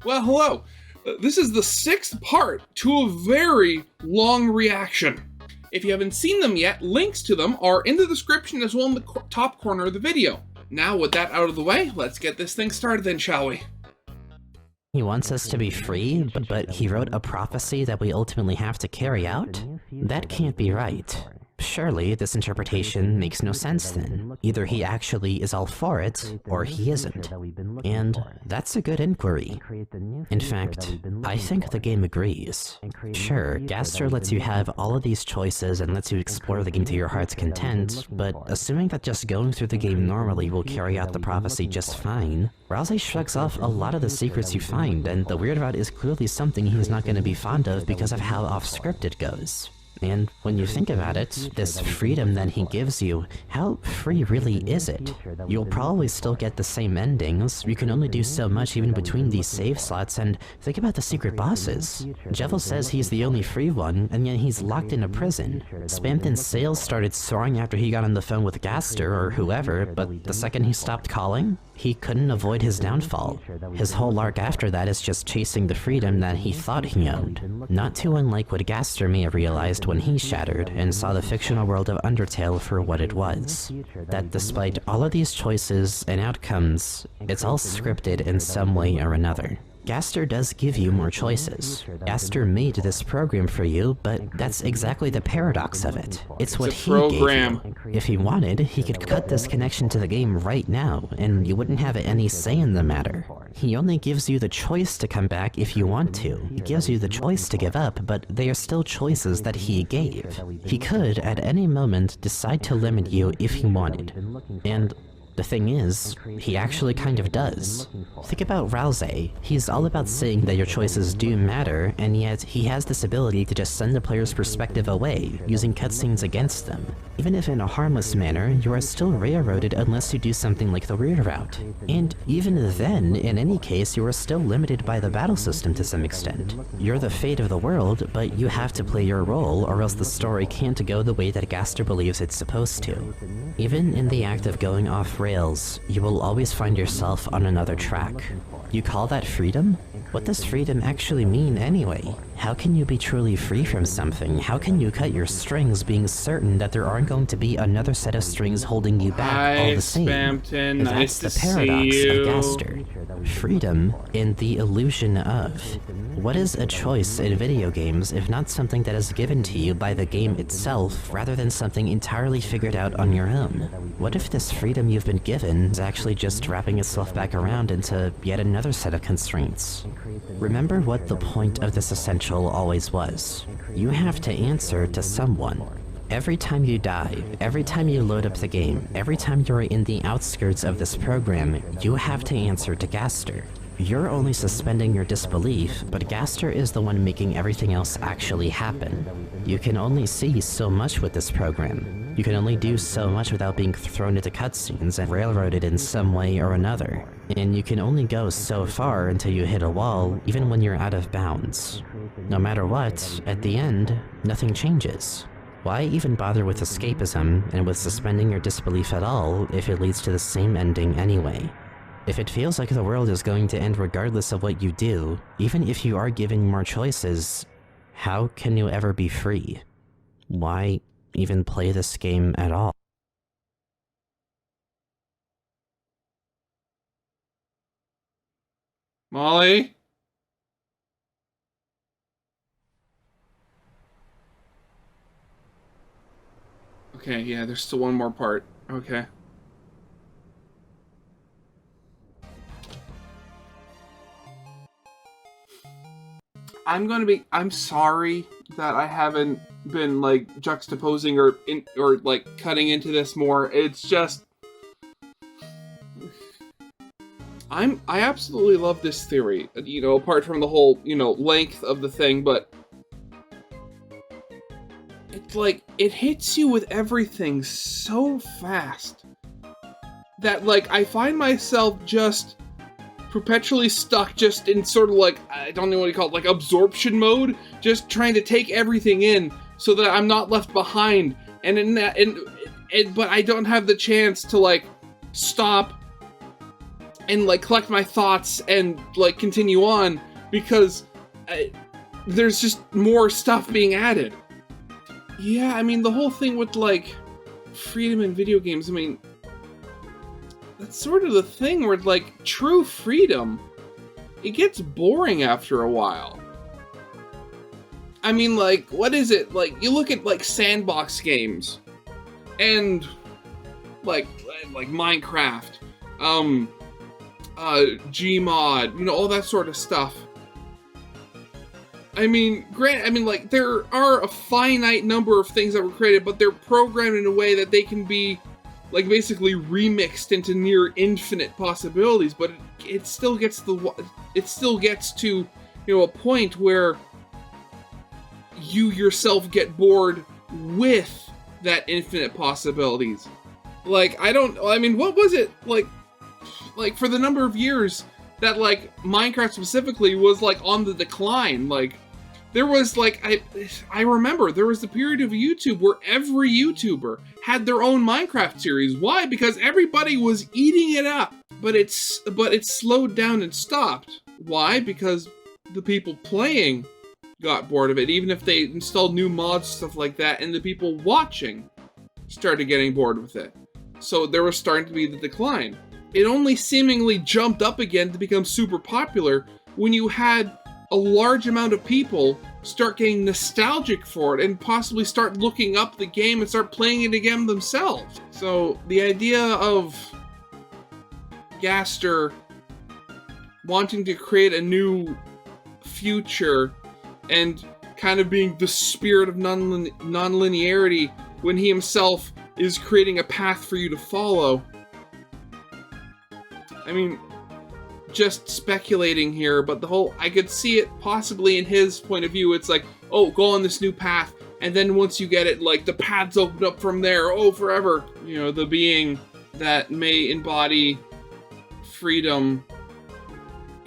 Well, hello. This is the 6th part to a very long reaction. If you haven't seen them yet, links to them are in the description as well in the top corner of the video. Now, with that out of the way, let's get this thing started then, shall we? He wants us to be free, but he wrote a prophecy that we ultimately have to carry out? That can't be right. Surely, this interpretation makes no sense then. Either he actually is all for it, or he isn't. And that's a good inquiry. In fact, I think the game agrees. Sure, Gaster lets you have all of these choices and lets you explore the game to your heart's content, but assuming that just going through the game normally will carry out the prophecy just fine, Rouse shrugs off a lot of the secrets you find, and the weird route is clearly something he's not going to be fond of because of how off-script it goes. And when you think about it, this freedom that he gives you, how free really is it? You'll probably still get the same endings, you can only do so much even between these save slots, and think about the secret bosses. Jevel says he's the only free one, and yet he's locked in a prison. Spamton's sales started soaring after he got on the phone with Gaster or whoever, but the second he stopped calling, he couldn't avoid his downfall. His whole arc after that is just chasing the freedom that he thought he owned. Not too unlike what Gaster may have realized when he shattered and saw the fictional world of Undertale for what it was. That despite all of these choices and outcomes, it's all scripted in some way or another. Gaster does give you more choices. Gaster made this program for you, but that's exactly the paradox of it. It's what he gave you. If he wanted, he could cut this connection to the game right now, and you wouldn't have any say in the matter. He only gives you the choice to come back if you want to. He gives you the choice to give up, but they are still choices that he gave. He could, at any moment, decide to limit you if he wanted. And the thing is, he actually kind of does. Think about Rouse. He's all about saying that your choices do matter, and yet he has this ability to just send the player's perspective away, using cutscenes against them. Even if in a harmless manner, you are still railroaded unless you do something like the weird route. And even then, in any case, you are still limited by the battle system to some extent. You're the fate of the world, but you have to play your role, or else the story can't go the way that Gaster believes it's supposed to. Even in the act of going off rails, you will always find yourself on another track. You call that freedom? What does freedom actually mean anyway? How can you be truly free from something? How can you cut your strings being certain that there aren't going to be another set of strings holding you back all the same? Spamton, That's the paradox of Gaster. Freedom in the illusion of. What is a choice in video games if not something that is given to you by the game itself rather than something entirely figured out on your own? What if this freedom you've been given is actually just wrapping itself back around into yet another set of constraints? Remember what the point of this essential always was. You have to answer to someone. Every time you die, every time you load up the game, every time you're in the outskirts of this program, you have to answer to Gaster. You're only suspending your disbelief, but Gaster is the one making everything else actually happen. You can only see so much with this program. You can only do so much without being thrown into cutscenes and railroaded in some way or another. And you can only go so far until you hit a wall, even when you're out of bounds. No matter what, at the end, nothing changes. Why even bother with escapism and with suspending your disbelief at all if it leads to the same ending anyway? If it feels like the world is going to end regardless of what you do, even if you are given more choices, how can you ever be free? Why even play this game at all? Molly? Okay, yeah, there's still one more part. Okay. I'm sorry that I haven't been, like, juxtaposing or like, cutting into this more. It's just... I absolutely love this theory, you know, apart from the whole, you know, length of the thing, but... It's like, it hits you with everything so fast that, like, I find myself just perpetually stuck just in sort of like, I don't know what you call it, like absorption mode, just trying to take everything in so that I'm not left behind. And in that, but I don't have the chance to, like, stop and like collect my thoughts and like continue on, because there's just more stuff being added. Yeah, I mean, the whole thing with like freedom in video games, I mean, that's sort of the thing where like true freedom, it gets boring after a while. I mean, like, what is it? Like, you look at like sandbox games and like Minecraft, Gmod, you know, all that sort of stuff. I mean, like, there are a finite number of things that were created, but they're programmed in a way that they can be, like, basically remixed into near infinite possibilities. But it still gets to, you know, a point where you yourself get bored with that infinite possibilities. Like, I mean, what was it like for the number of years that like Minecraft specifically was like on the decline? Like, there was like, I remember there was the period of YouTube where every YouTuber had their own Minecraft series. Why? Because everybody was eating it up. But it slowed down and stopped. Why? Because the people playing got bored of it, even if they installed new mods, stuff like that, and the people watching started getting bored with it. So there was starting to be the decline. It only seemingly jumped up again to become super popular when you had a large amount of people start getting nostalgic for it and possibly start looking up the game and start playing it again themselves. So the idea of Gaster wanting to create a new future and kind of being the spirit of non-linearity when he himself is creating a path for you to follow. I mean, just speculating here, but I could see it possibly in his point of view. It's like, oh, go on this new path, and then once you get it, like, the paths open up from there, oh, forever. You know, the being that may embody freedom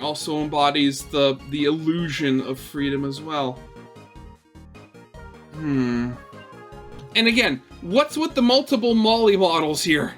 also embodies the illusion of freedom as well. And again, what's with the multiple Molly models here?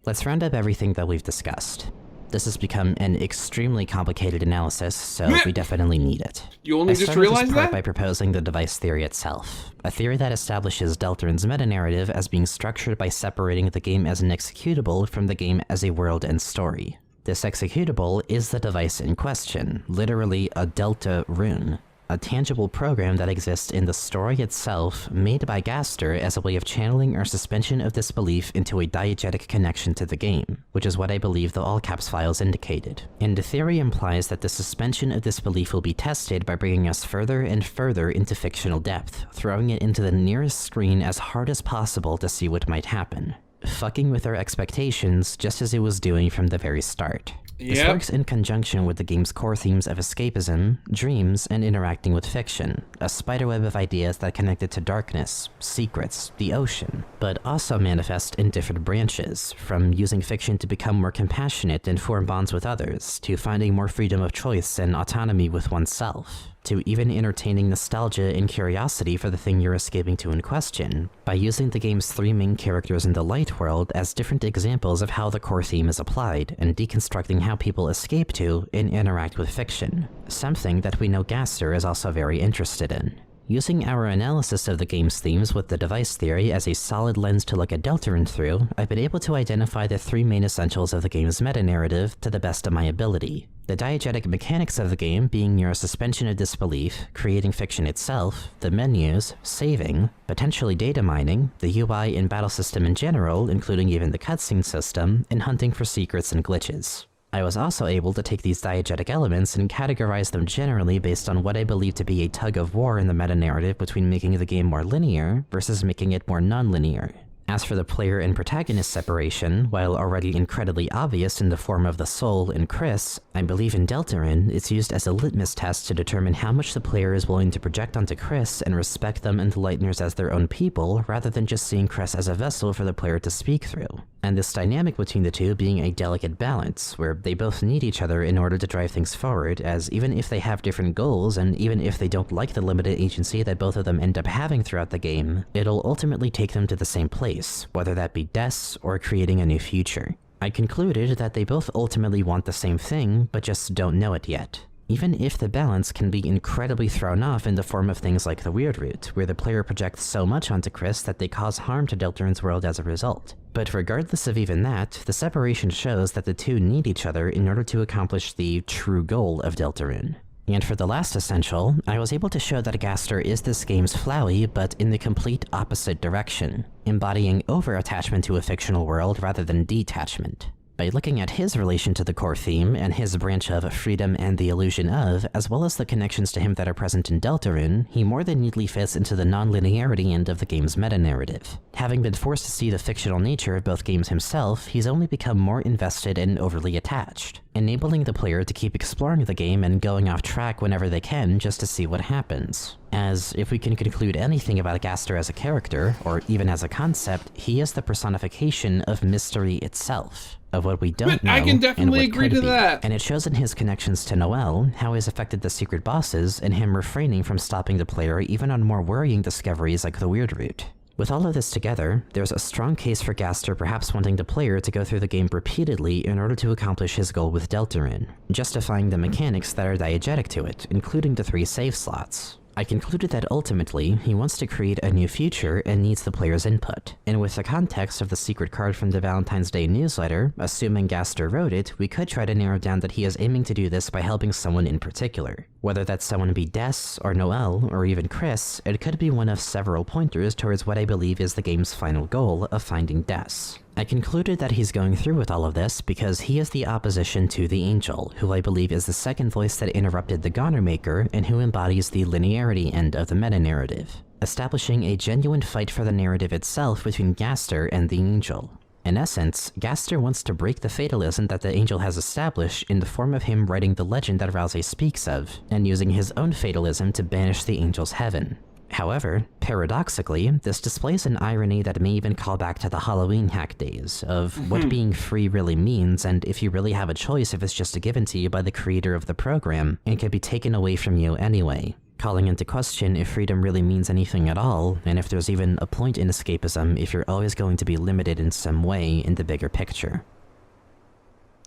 Let's round up everything that we've discussed. This has become an extremely complicated analysis, so we definitely need it. You only just realized that? I started this part by proposing the device theory itself, a theory that establishes Deltarune's meta-narrative as being structured by separating the game as an executable from the game as a world and story. This executable is the device in question, literally a Deltarune, a tangible program that exists in the story itself, made by Gaster as a way of channeling our suspension of disbelief into a diegetic connection to the game, which is what I believe the all caps files indicated. And the theory implies that the suspension of disbelief will be tested by bringing us further and further into fictional depth, throwing it into the nearest screen as hard as possible to see what might happen, fucking with our expectations just as it was doing from the very start. This works in conjunction with the game's core themes of escapism, dreams, and interacting with fiction, a spiderweb of ideas that connect it to darkness, secrets, the ocean, but also manifest in different branches, from using fiction to become more compassionate and form bonds with others, to finding more freedom of choice and autonomy with oneself, to even entertaining nostalgia and curiosity for the thing you're escaping to in question, by using the game's three main characters in the light world as different examples of how the core theme is applied, and deconstructing how people escape to and interact with fiction, something that we know Gaster is also very interested in. Using our analysis of the game's themes with the device theory as a solid lens to look at Deltarune through, I've been able to identify the three main essentials of the game's meta-narrative to the best of my ability. The diegetic mechanics of the game being your suspension of disbelief, creating fiction itself, the menus, saving, potentially data mining, the UI and battle system in general, including even the cutscene system, and hunting for secrets and glitches. I was also able to take these diegetic elements and categorize them generally based on what I believe to be a tug of war in the meta-narrative between making the game more linear versus making it more non-linear. As for the player and protagonist separation, while already incredibly obvious in the form of the soul in Chris, I believe in Deltarune, it's used as a litmus test to determine how much the player is willing to project onto Chris and respect them and the Lightners as their own people, rather than just seeing Chris as a vessel for the player to speak through. And this dynamic between the two being a delicate balance, where they both need each other in order to drive things forward, as even if they have different goals, and even if they don't like the limited agency that both of them end up having throughout the game, it'll ultimately take them to the same place, whether that be deaths or creating a new future. I concluded that they both ultimately want the same thing, but just don't know it yet. Even if the balance can be incredibly thrown off in the form of things like the Weird Root, where the player projects so much onto Chris that they cause harm to Deltarune's world as a result. But regardless of even that, the separation shows that the two need each other in order to accomplish the true goal of Deltarune. And for the last essential, I was able to show that Gaster is this game's Flowey, but in the complete opposite direction, embodying over-attachment to a fictional world rather than detachment. By looking at his relation to the core theme, and his branch of freedom and the illusion of, as well as the connections to him that are present in Deltarune, he more than neatly fits into the non-linearity end of the game's meta-narrative. Having been forced to see the fictional nature of both games himself, he's only become more invested and overly attached, enabling the player to keep exploring the game and going off track whenever they can just to see what happens. As, if we can conclude anything about Gaster as a character, or even as a concept, he is the personification of mystery itself. Of what we don't know, I can definitely and what agree could to be. that. And it shows in his connections to Noelle, how he's affected the secret bosses, and him refraining from stopping the player even on more worrying discoveries like the Weird Root. With all of this together, there's a strong case for Gaster perhaps wanting the player to go through the game repeatedly in order to accomplish his goal with Deltarune, justifying the mechanics that are diegetic to it, including the 3 save slots. I concluded that ultimately, he wants to create a new future and needs the player's input. And with the context of the secret card from the Valentine's Day newsletter, assuming Gaster wrote it, we could try to narrow down that he is aiming to do this by helping someone in particular. Whether that someone be Des, or Noelle, or even Chris, it could be one of several pointers towards what I believe is the game's final goal of finding Des. I concluded that he's going through with all of this because he is the opposition to the Angel, who I believe is the second voice that interrupted the Goner Maker and who embodies the linearity end of the meta-narrative, establishing a genuine fight for the narrative itself between Gaster and the Angel. In essence, Gaster wants to break the fatalism that the Angel has established in the form of him writing the legend that Rousey speaks of, and using his own fatalism to banish the Angel's heaven. However, paradoxically, this displays an irony that may even call back to the Halloween hack days, of what being free really means, and if you really have a choice if it's just given to you by the creator of the program, and can be taken away from you anyway, calling into question if freedom really means anything at all, and if there's even a point in escapism if you're always going to be limited in some way in the bigger picture.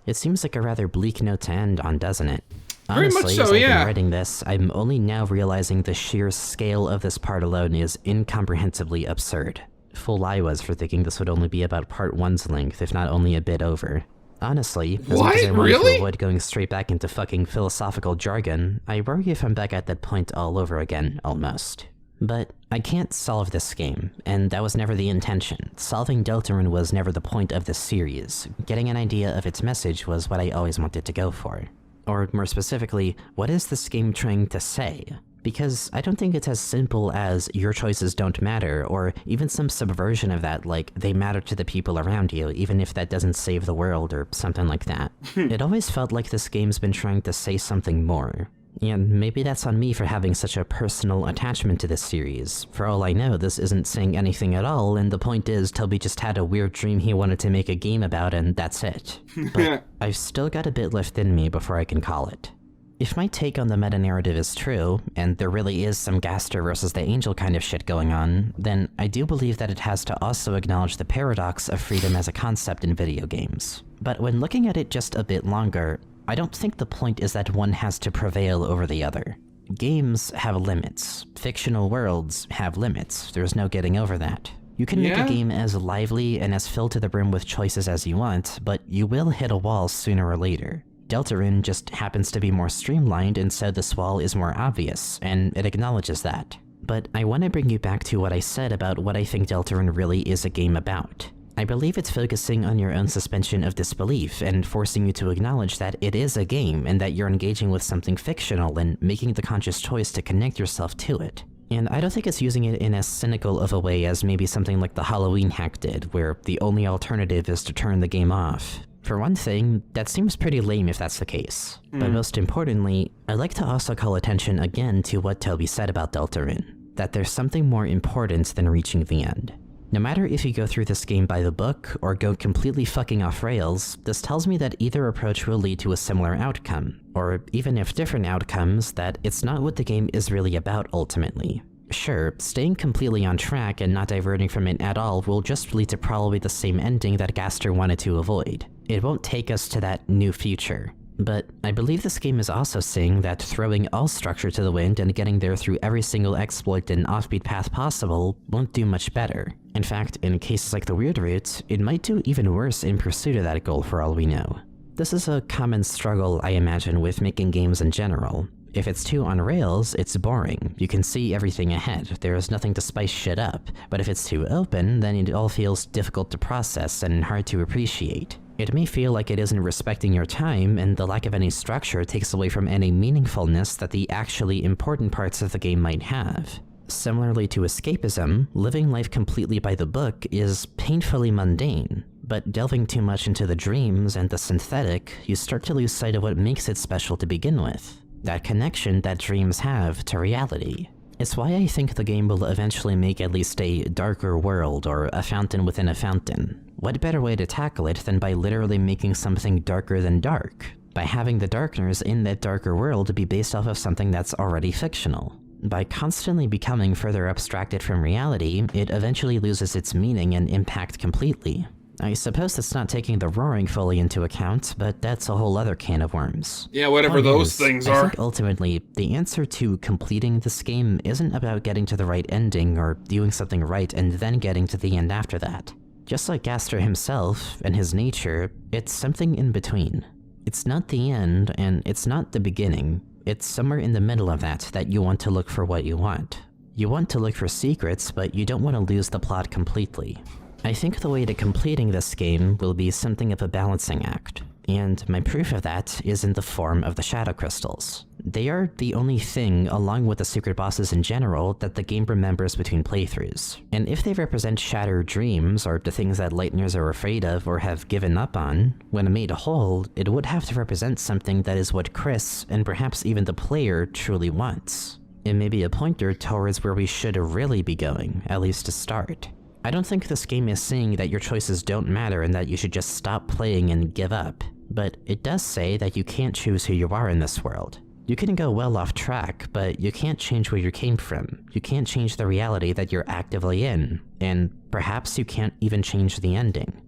It seems like a rather bleak note to end on, doesn't it? Honestly, Very much so, as I've yeah. been writing this, I'm only now realizing the sheer scale of this part alone is incomprehensibly absurd. Fool I was for thinking this would only be about part 1's length, if not only a bit over. Honestly, as much as I want to avoid going straight back into fucking philosophical jargon, I worry if I'm back at that point all over again, almost. But I can't solve this game, and that was never the intention. Solving Deltarune was never the point of this series. Getting an idea of its message was what I always wanted to go for. Or more specifically, what is this game trying to say? Because I don't think it's as simple as your choices don't matter, or even some subversion of that like they matter to the people around you, even if that doesn't save the world or something like that. It always felt like this game's been trying to say something more. And maybe that's on me for having such a personal attachment to this series. For all I know, this isn't saying anything at all, and the point is Toby just had a weird dream he wanted to make a game about and that's it. But I've still got a bit left in me before I can call it. If my take on the meta-narrative is true, and there really is some Gaster versus the Angel kind of shit going on, then I do believe that it has to also acknowledge the paradox of freedom as a concept in video games. But when looking at it just a bit longer, I don't think the point is that one has to prevail over the other. Games have limits. Fictional worlds have limits. There's no getting over that. You can make a game as lively and as filled to the brim with choices as you want, but you will hit a wall sooner or later. Deltarune just happens to be more streamlined, and so this wall is more obvious, and it acknowledges that. But I want to bring you back to what I said about what I think Deltarune really is a game about. I believe it's focusing on your own suspension of disbelief and forcing you to acknowledge that it is a game and that you're engaging with something fictional and making the conscious choice to connect yourself to it. And I don't think it's using it in as cynical of a way as maybe something like the Halloween hack did, where the only alternative is to turn the game off. For one thing, that seems pretty lame if that's the case. But most importantly, I'd like to also call attention again to what Toby said about Deltarune, that there's something more important than reaching the end. No matter if you go through this game by the book or go completely fucking off rails, this tells me that either approach will lead to a similar outcome, or even if different outcomes, that it's not what the game is really about ultimately. Sure, staying completely on track and not diverting from it at all will just lead to probably the same ending that Gaster wanted to avoid. It won't take us to that new future. But I believe this game is also saying that throwing all structure to the wind and getting there through every single exploit and offbeat path possible won't do much better. In fact, in cases like the Weird Route, it might do even worse in pursuit of that goal for all we know. This is a common struggle, I imagine, with making games in general. If it's too on rails, it's boring. You can see everything ahead, there's nothing to spice shit up. But if it's too open, then it all feels difficult to process and hard to appreciate. It may feel like it isn't respecting your time, and the lack of any structure takes away from any meaningfulness that the actually important parts of the game might have. Similarly to escapism, living life completely by the book is painfully mundane, but delving too much into the dreams and the synthetic, you start to lose sight of what makes it special to begin with. That connection that dreams have to reality. It's why I think the game will eventually make at least a darker world or a fountain within a fountain. What better way to tackle it than by literally making something darker than dark? By having the darkness in that darker world be based off of something that's already fictional. By constantly becoming further abstracted from reality, it eventually loses its meaning and impact completely. I suppose that's not taking the roaring fully into account, but that's a whole other can of worms. Yeah, whatever those things are. I think ultimately, the answer to completing this game isn't about getting to the right ending or doing something right and then getting to the end after that. Just like Gaster himself and his nature, it's something in between. It's not the end, and it's not the beginning. It's somewhere in the middle of that you want to look for what you want. You want to look for secrets, but you don't want to lose the plot completely. I think the way to completing this game will be something of a balancing act, and my proof of that is in the form of the Shadow Crystals. They are the only thing, along with the secret bosses in general, that the game remembers between playthroughs. And if they represent shattered dreams, or the things that Lighteners are afraid of or have given up on, when made whole, it would have to represent something that is what Chris, and perhaps even the player, truly wants. It may be a pointer towards where we should really be going, at least to start. I don't think this game is saying that your choices don't matter and that you should just stop playing and give up, but it does say that you can't choose who you are in this world. You can go well off track, but you can't change where you came from. You can't change the reality that you're actively in, and perhaps you can't even change the ending.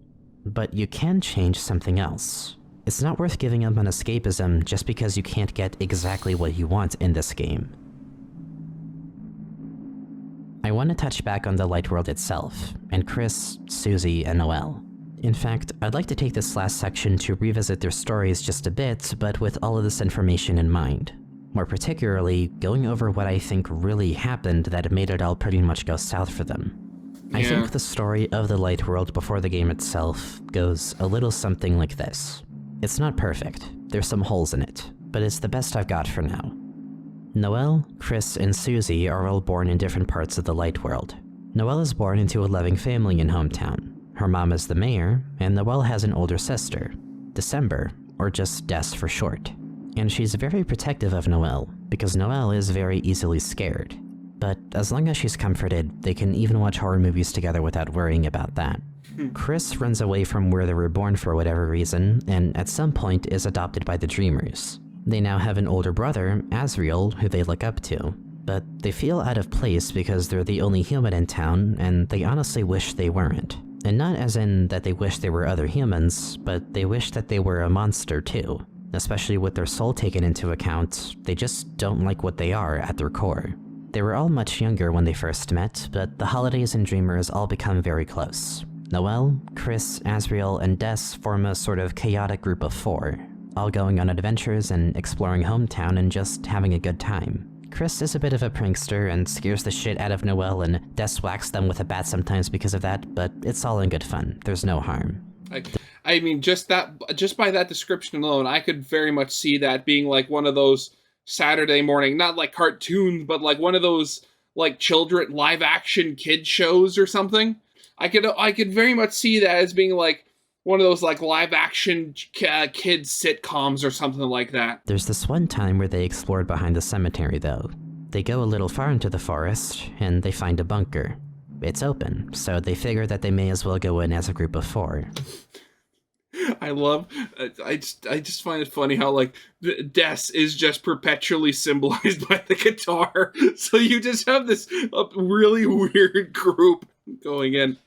But you can change something else. It's not worth giving up on escapism just because you can't get exactly what you want in this game. I want to touch back on the light world itself, and Chris, Susie, and Noelle. In fact, I'd like to take this last section to revisit their stories just a bit, but with all of this information in mind. More particularly, going over what I think really happened that made it all pretty much go south for them. I think the story of the light world before the game itself goes a little something like this. It's not perfect, there's some holes in it, but it's the best I've got for now. Noelle, Chris, and Susie are all born in different parts of the light world. Noelle is born into a loving family in hometown. Her mom is the mayor, and Noelle has an older sister, December, or just Des for short. And she's very protective of Noelle, because Noelle is very easily scared. But as long as she's comforted, they can even watch horror movies together without worrying about that. Chris runs away from where they were born for whatever reason, and at some point is adopted by the Dreamers. They now have an older brother, Azriel, who they look up to. But they feel out of place because they're the only human in town, and they honestly wish they weren't. And not as in that they wish they were other humans, but they wish that they were a monster too. Especially with their soul taken into account, they just don't like what they are at their core. They were all much younger when they first met, but the Holidays and Dreamers all become very close. Noelle, Chris, Azriel, and Des form a sort of chaotic group of 4, all going on adventures and exploring hometown and just having a good time. Chris is a bit of a prankster and scares the shit out of Noelle, and Des whacks them with a bat sometimes because of that, but it's all in good fun. There's no harm. I mean, just by that description alone, I could very much see that being like one of those Saturday morning, not like cartoons, but like one of those like children live action kid shows or something. I could very much see that as being like one of those like live action kids sitcoms or something like that. There's this one time where they explored behind the cemetery though. They go a little far into the forest and they find a bunker. It's open, so they figure that they may as well go in as a group of 4. I just find it funny how like Des is just perpetually symbolized by the guitar. So you just have this really weird group going in.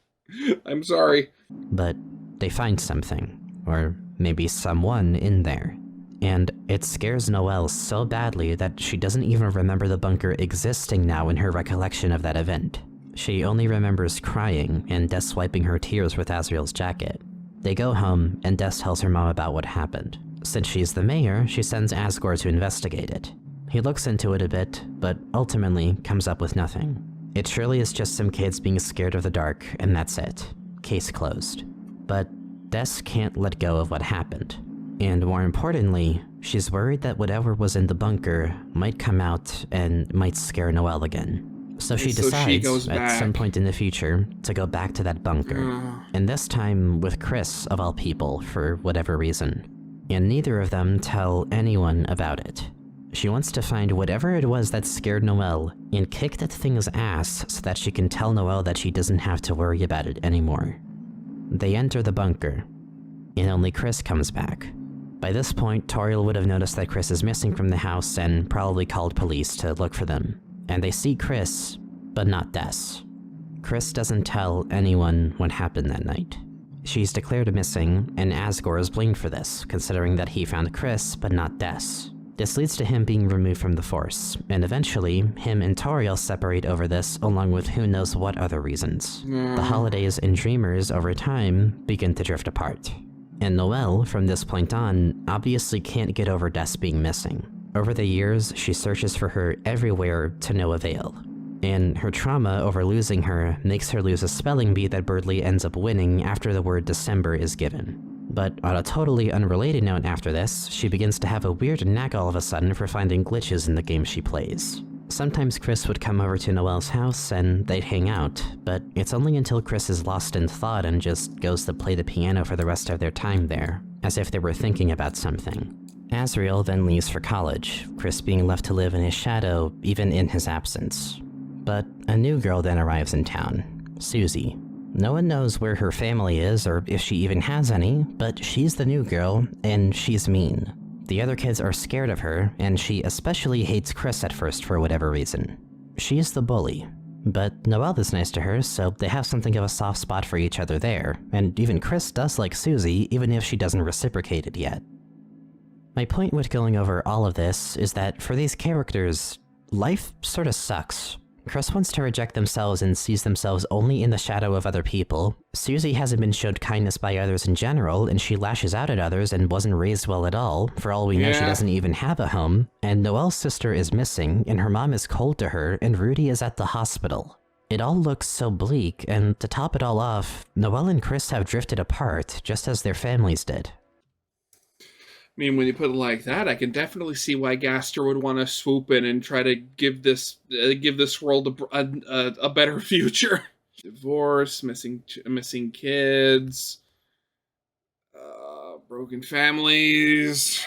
I'm sorry. But they find something, or maybe someone in there. And it scares Noelle so badly that she doesn't even remember the bunker existing now in her recollection of that event. She only remembers crying and Des wiping her tears with Azriel's jacket. They go home, and Des tells her mom about what happened. Since she's the mayor, she sends Asgore to investigate it. He looks into it a bit, but ultimately comes up with nothing. It surely is just some kids being scared of the dark, and that's it. Case closed. But Des can't let go of what happened. And more importantly, she's worried that whatever was in the bunker might come out and might scare Noelle again. So she decides, at some point in the future, to go back to that bunker. And this time with Chris, of all people, for whatever reason. And neither of them tell anyone about it. She wants to find whatever it was that scared Noelle and kick that thing's ass so that she can tell Noelle that she doesn't have to worry about it anymore. They enter the bunker, and only Chris comes back. By this point, Toriel would have noticed that Chris is missing from the house and probably called police to look for them. And they see Chris, but not Des. Chris doesn't tell anyone what happened that night. She's declared missing, and Asgore is blamed for this, considering that he found Chris, but not Des. This leads to him being removed from the Force, and eventually, him and Toriel separate over this, along with who knows what other reasons. The Holidays and Dreamers, over time, begin to drift apart. And Noelle, from this point on, obviously can't get over Des being missing. Over the years, she searches for her everywhere to no avail. And her trauma over losing her makes her lose a spelling bee that Birdly ends up winning after the word December is given. But on a totally unrelated note after this, she begins to have a weird knack all of a sudden for finding glitches in the game she plays. Sometimes Chris would come over to Noelle's house and they'd hang out, but it's only until Chris is lost in thought and just goes to play the piano for the rest of their time there, as if they were thinking about something. Azriel then leaves for college, Chris being left to live in his shadow even in his absence. But a new girl then arrives in town, Susie. No one knows where her family is or if she even has any, but she's the new girl, and she's mean. The other kids are scared of her, and she especially hates Chris at first for whatever reason. She's the bully. But Noelle is nice to her, so they have something of a soft spot for each other there, and even Chris does like Susie, even if she doesn't reciprocate it yet. My point with going over all of this is that for these characters, life sort of sucks. Chris wants to reject themselves and sees themselves only in the shadow of other people. Susie hasn't been showed kindness by others in general, and she lashes out at others and wasn't raised well at all. For all we know, she doesn't even have a home. And Noelle's sister is missing, and her mom is cold to her, and Rudy is at the hospital. It all looks so bleak, and to top it all off, Noelle and Chris have drifted apart, just as their families did. I mean, when you put it like that, I can definitely see why Gaster would want to swoop in and try to give this world a better future. Divorce, missing kids, broken families.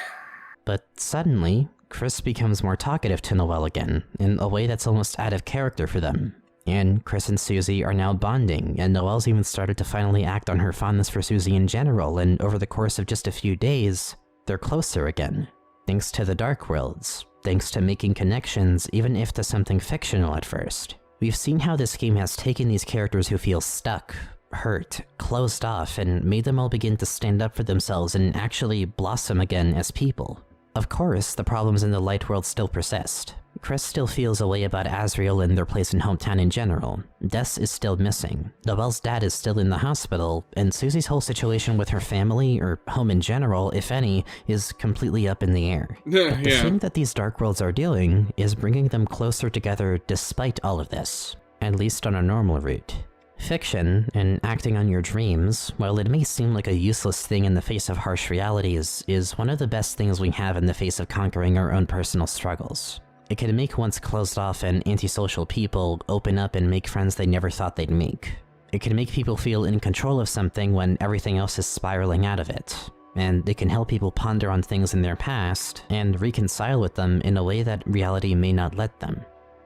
But suddenly, Chris becomes more talkative to Noelle again, in a way that's almost out of character for them. And Chris and Susie are now bonding, and Noelle's even started to finally act on her fondness for Susie in general, and over the course of just a few days, they're closer again. Thanks to the Dark Worlds, thanks to making connections even if to something fictional at first. We've seen how this game has taken these characters who feel stuck, hurt, closed off, and made them all begin to stand up for themselves and actually blossom again as people. Of course, the problems in the Light World still persist. Chris still feels a way about Azriel and their place in hometown in general. Des is still missing. Noelle's dad is still in the hospital, and Susie's whole situation with her family, or home in general, if any, is completely up in the air. But the thing that these Dark Worlds are doing is bringing them closer together despite all of this, at least on a normal route. Fiction, and acting on your dreams, while it may seem like a useless thing in the face of harsh realities, is one of the best things we have in the face of conquering our own personal struggles. It can make once closed-off and antisocial people open up and make friends they never thought they'd make. It can make people feel in control of something when everything else is spiraling out of it. And it can help people ponder on things in their past and reconcile with them in a way that reality may not let them.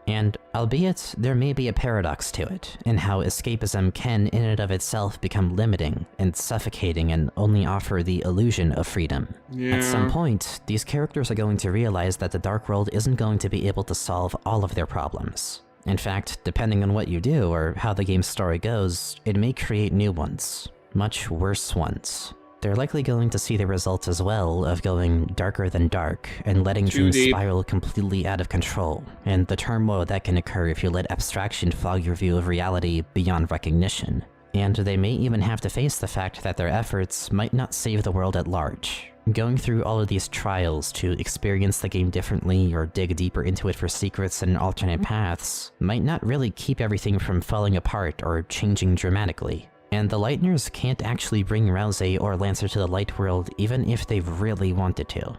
And albeit there may be a paradox to it, in how escapism can in and of itself become limiting and suffocating and only offer the illusion of freedom. Yeah. At some point, these characters are going to realize that the Dark World isn't going to be able to solve all of their problems. In fact, depending on what you do or how the game's story goes, it may create new ones. Much worse ones. They're likely going to see the results as well of going darker than dark and letting things spiral completely out of control, and the turmoil that can occur if you let abstraction fog your view of reality beyond recognition. And they may even have to face the fact that their efforts might not save the world at large. Going through all of these trials to experience the game differently or dig deeper into it for secrets and alternate paths might not really keep everything from falling apart or changing dramatically. And the Lightners can't actually bring Rouse or Lancer to the Light World even if they really wanted to.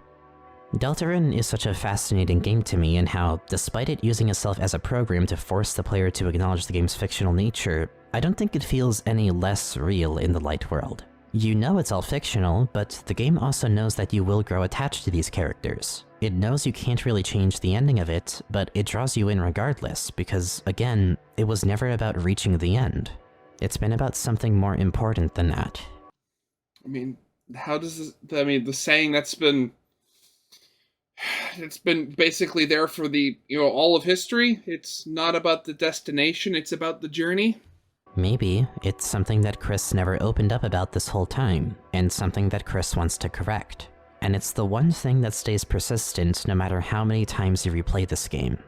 Deltarune is such a fascinating game to me in how, despite it using itself as a program to force the player to acknowledge the game's fictional nature, I don't think it feels any less real in the Light World. You know it's all fictional, but the game also knows that you will grow attached to these characters. It knows you can't really change the ending of it, but it draws you in regardless because, again, it was never about reaching the end. It's been about something more important than that. I mean, how does this... I mean, the saying that's been... It's been basically there for the, all of history. It's not about the destination, it's about the journey. Maybe it's something that Chris never opened up about this whole time, and something that Chris wants to correct. And it's the one thing that stays persistent no matter how many times you replay this game.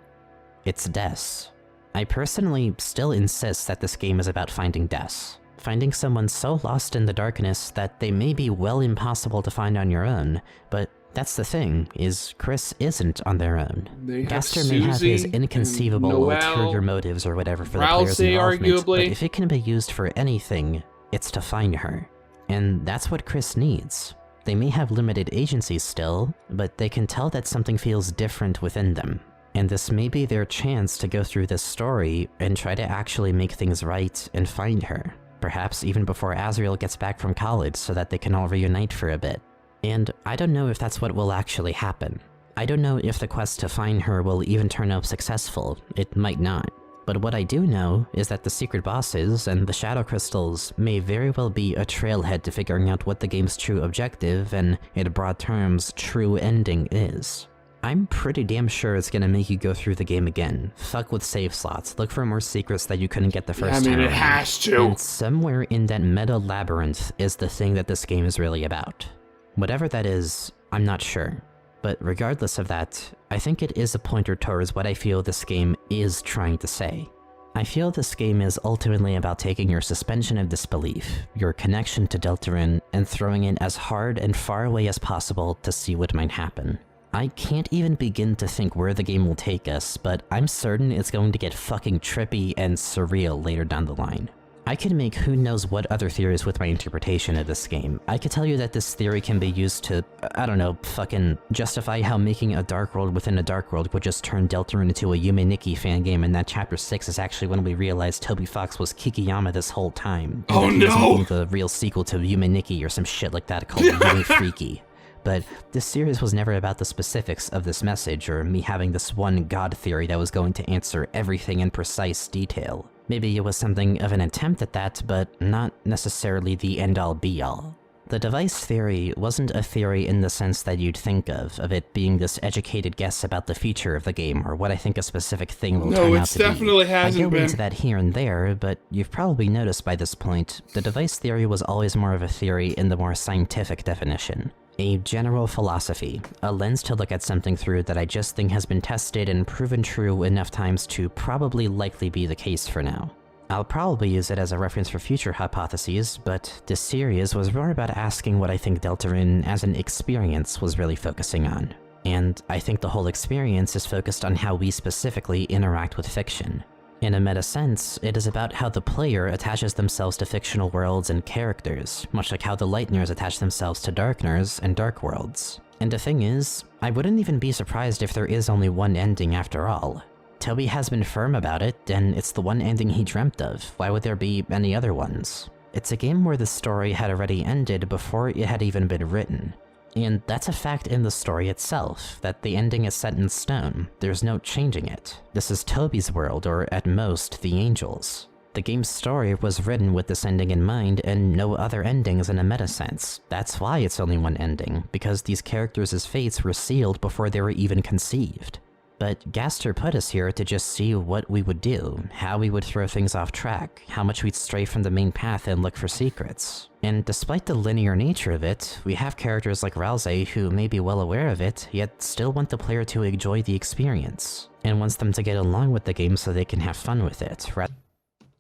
It's Des. I personally still insist that this game is about finding Des. Finding someone so lost in the darkness that they may be well impossible to find on your own, but that's the thing, is Chris isn't on their own. Gaster may have his inconceivable ulterior motives or whatever for the player's involvement, but if it can be used for anything, it's to find her. And that's what Chris needs. They may have limited agency still, but they can tell that something feels different within them. And this may be their chance to go through this story and try to actually make things right and find her. Perhaps even before Azrael gets back from college so that they can all reunite for a bit. And I don't know if that's what will actually happen. I don't know if the quest to find her will even turn out successful. It might not. But what I do know is that the secret bosses and the shadow crystals may very well be a trailhead to figuring out what the game's true objective and, in broad terms, true ending is. I'm pretty damn sure it's gonna make you go through the game again, fuck with save slots, look for more secrets that you couldn't get the first time. it has to! And somewhere in that meta labyrinth is the thing that this game is really about. Whatever that is, I'm not sure. But regardless of that, I think it is a pointer towards what I feel this game is trying to say. I feel this game is ultimately about taking your suspension of disbelief, your connection to Deltarune, and throwing it as hard and far away as possible to see what might happen. I can't even begin to think where the game will take us, but I'm certain it's going to get fucking trippy and surreal later down the line. I could make who knows what other theories with my interpretation of this game. I could tell you that this theory can be used to, I don't know, fucking justify how making a Dark World within a Dark World would just turn Deltarune into a Yume Nikki fan game, and that Chapter 6 is actually when we realized Toby Fox was Kikiyama this whole time. Oh no! The real sequel to Yume Nikki or some shit like that called Yume Freaky. But this series was never about the specifics of this message, or me having this one god theory that was going to answer everything in precise detail. Maybe it was something of an attempt at that, but not necessarily the end-all be-all. The device theory wasn't a theory in the sense that you'd think of it being this educated guess about the future of the game, or what I think a specific thing will turn out to be. No, it definitely hasn't been. I go into that here and there, but you've probably noticed by this point, the device theory was always more of a theory in the more scientific definition. A general philosophy, a lens to look at something through that I just think has been tested and proven true enough times to probably likely be the case for now. I'll probably use it as a reference for future hypotheses, but this series was more about asking what I think Deltarune as an experience was really focusing on. And I think the whole experience is focused on how we specifically interact with fiction. In a meta sense, it is about how the player attaches themselves to fictional worlds and characters, much like how the Lightners attach themselves to Darkners and Dark Worlds. And the thing is, I wouldn't even be surprised if there is only one ending after all. Toby has been firm about it, and it's the one ending he dreamt of. Why would there be any other ones? It's a game where the story had already ended before it had even been written. And that's a fact in the story itself, that the ending is set in stone. There's no changing it. This is Toby's world, or at most, the Angels. The game's story was written with this ending in mind, and no other endings in a meta sense. That's why it's only one ending, because these characters' fates were sealed before they were even conceived. But Gaster put us here to just see what we would do, how we would throw things off track, how much we'd stray from the main path and look for secrets. And despite the linear nature of it, we have characters like Ralsei who may be well aware of it, yet still want the player to enjoy the experience, and wants them to get along with the game so they can have fun with it, rather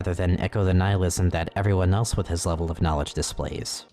than echo the nihilism that everyone else with his level of knowledge displays.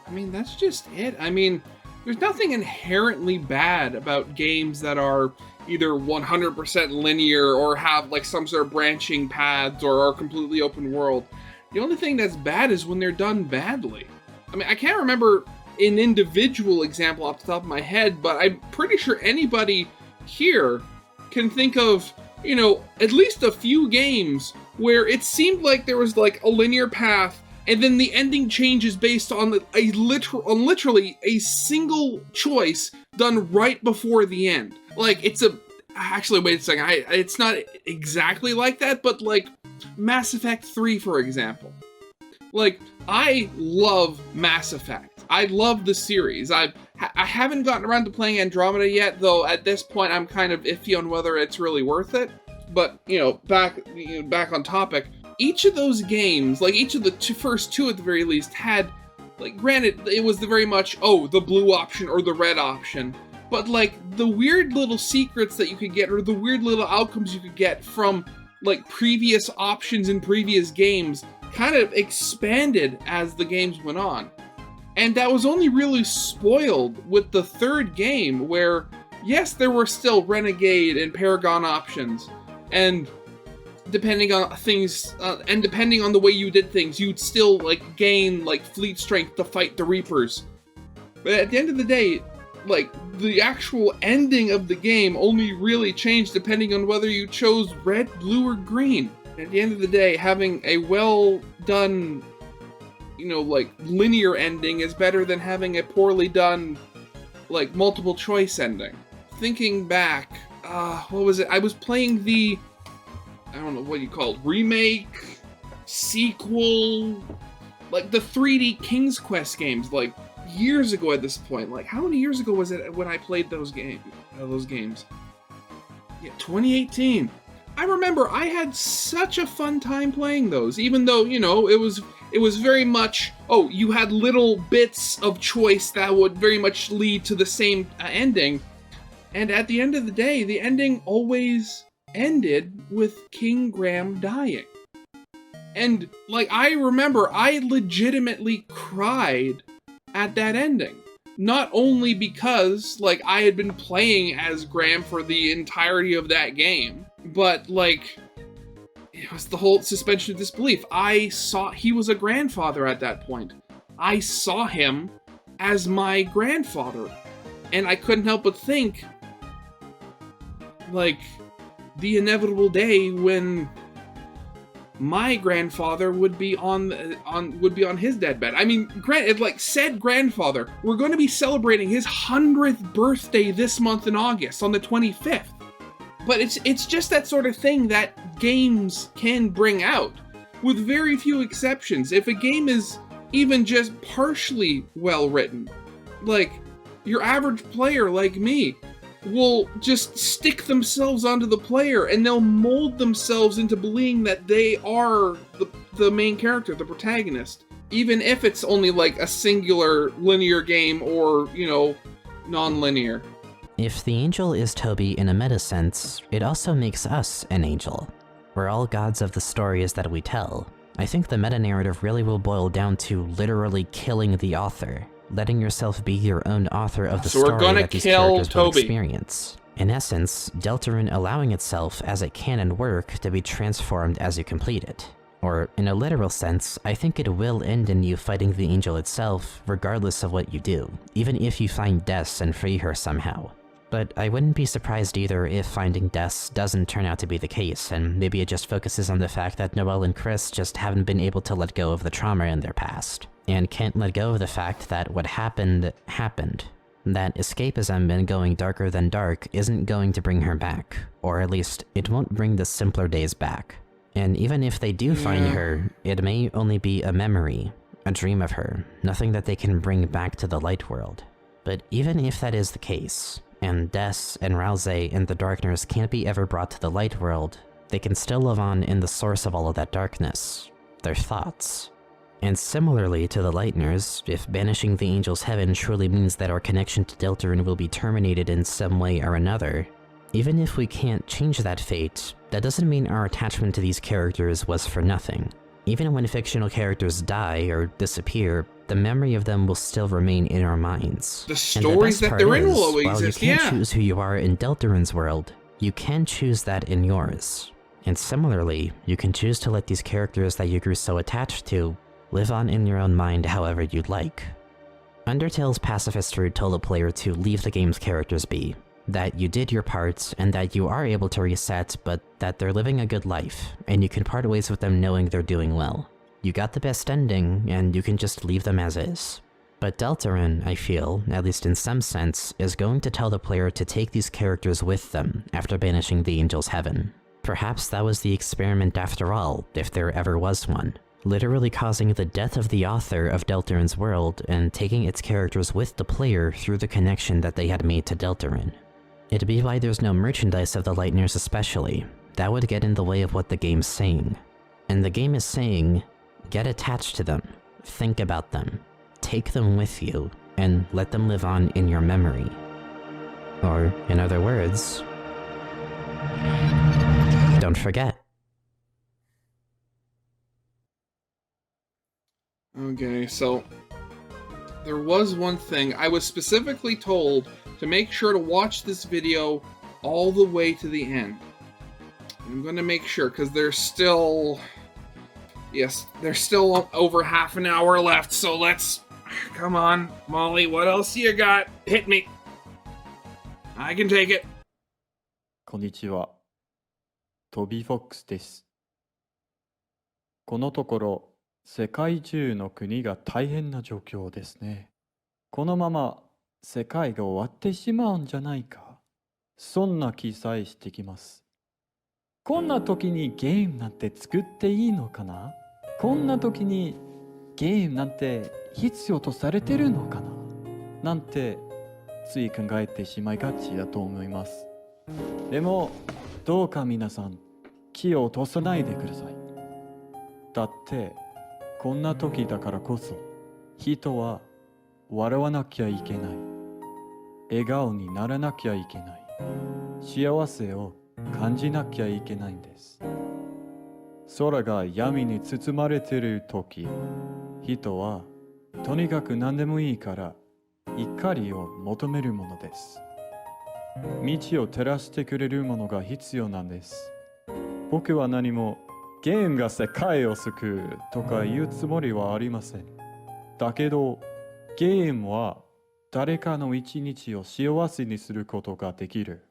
I mean, that's just it. I mean, there's nothing inherently bad about games that are either 100% linear or have like some sort of branching paths or are completely open world. The only thing that's bad is when they're done badly. I mean, I can't remember an individual example off the top of my head, but I'm pretty sure anybody here can think of, you know, at least a few games where it seemed like there was like a linear path and then the ending changes based on literally a single choice done right before the end. Like, actually, wait a second, it's not exactly like that, but like Mass Effect 3, for example. Like, I love Mass Effect. I love the series. I haven't gotten around to playing Andromeda yet, though at this point I'm kind of iffy on whether it's really worth it. But, you know, back on topic, each of those games, like each of the first two at the very least, had, like, granted, it was the very much, oh, the blue option or the red option, but like the weird little secrets that you could get or the weird little outcomes you could get from like previous options in previous games kind of expanded as the games went on. And that was only really spoiled with the third game where, yes, there were still Renegade and Paragon options, and depending on things, and depending on the way you did things, you'd still, like, gain, like, fleet strength to fight the Reapers. But at the end of the day, like, the actual ending of the game only really changed depending on whether you chose red, blue, or green. At the end of the day, having a well-done, you know, like, linear ending is better than having a poorly done, like, multiple-choice ending. Thinking back, what was it? I was playing the, I don't know what you call it, remake, sequel, like the 3D King's Quest games, like years ago at this point. Like, how many years ago was it when I played those games? Yeah, 2018. I remember I had such a fun time playing those, even though, you know, it was very much, oh, you had little bits of choice that would very much lead to the same ending. And at the end of the day, the ending always ended with King Graham dying. And, like, I remember I legitimately cried at that ending. Not only because, like, I had been playing as Graham for the entirety of that game, but, like, it was the whole suspension of disbelief. I saw he was a grandfather at that point. I saw him as my grandfather. And I couldn't help but think, like, the inevitable day when my grandfather would be on his deathbed. I mean, like said grandfather, we're going to be celebrating his 100th birthday this month in August on the 25th. But it's just that sort of thing that games can bring out, with very few exceptions. If a game is even just partially well written, like your average player like me will just stick themselves onto the player and they'll mold themselves into believing that they are the main character, the protagonist, even if it's only like a singular linear game or, you know, non-linear. If the angel is Toby in a meta sense, it also makes us an angel. We're all gods of the stories that we tell. I think the meta-narrative really will boil down to literally killing the author, letting yourself be your own author of the story that these characters will experience. In essence, Deltarune allowing itself as it can and work to be transformed as you complete it. Or, in a literal sense, I think it will end in you fighting the angel itself, regardless of what you do, even if you find Des and free her somehow. But I wouldn't be surprised either if finding Des doesn't turn out to be the case, and maybe it just focuses on the fact that Noelle and Chris just haven't been able to let go of the trauma in their past, and can't let go of the fact that what happened, happened. That escapism and going darker than dark isn't going to bring her back, or at least, it won't bring the simpler days back. And even if they do find her, it may only be a memory, a dream of her, nothing that they can bring back to the light world. But even if that is the case, and Des and Rouse and the Darkners can't be ever brought to the light world, they can still live on in the source of all of that darkness, their thoughts. And similarly to the Lightners, if banishing the Angel's Heaven truly means that our connection to Deltarune will be terminated in some way or another, even if we can't change that fate, that doesn't mean our attachment to these characters was for nothing. Even when fictional characters die or disappear, the memory of them will still remain in our minds. The stories that they're in will always exist, while you can't choose who you are in Deltarune's world, you can choose that in yours. And similarly, you can choose to let these characters that you grew so attached to live on in your own mind however you'd like. Undertale's pacifist route told the player to leave the game's characters be, that you did your part, and that you are able to reset, but that they're living a good life, and you can part ways with them knowing they're doing well. You got the best ending, and you can just leave them as is. But Deltarune, I feel, at least in some sense, is going to tell the player to take these characters with them after banishing the Angel's Heaven. Perhaps that was the experiment after all, if there ever was one. Literally causing the death of the author of Deltarune's world and taking its characters with the player through the connection that they had made to Deltarune. It'd be why there's no merchandise of the Lightners especially. That would get in the way of what the game's saying. And the game is saying, get attached to them, think about them, take them with you, and let them live on in your memory. Or, in other words, don't forget. Okay, so there was one thing. I was specifically told to make sure to watch this video all the way to the end. I'm going to make sure, because there's still... Yes, there's still over half an hour left, so let's... Come on, Molly, what else you got? Hit me. I can take it. こんにちは。トビー・フォックスです。このところ、世界中の国が大変な状況ですね。このまま世界が終わってしまうんじゃないか。そんな気さえしてきます。こんな時にゲームなんて作っていいのかな？こんな時にゲームなんて必要とされてるのかな？なんてつい考えてしまいがちだと思います。でもどうか皆さん気を落とさないでください。だってこんな時だからこそ人は笑わなきゃいけない。笑顔にならなきゃいけない。幸せを感じなきゃいけないんです。空が闇に包まれている時、人はとにかく何でもいいから光を求めるものです。道を照らしてくれるものが必要なんです。僕は何もゲームが世界を救うとか言うつもりはありません。だけど、ゲームは誰かの一日を幸せにすることができる。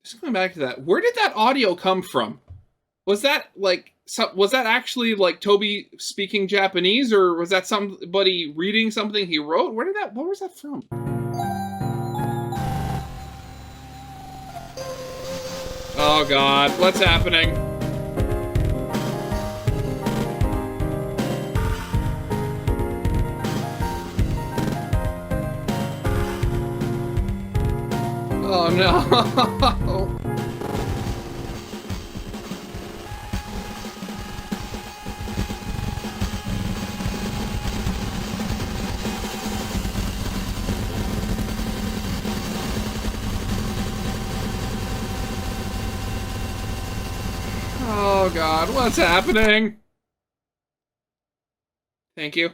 Just going back to that, where did that audio come from? Was that like was that actually like Toby speaking Japanese, or was that somebody reading something he wrote? Where was that from? Oh god, what's happening? Oh no. Oh god, what's happening? Thank you.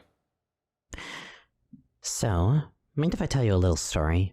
So, mind if I tell you a little story?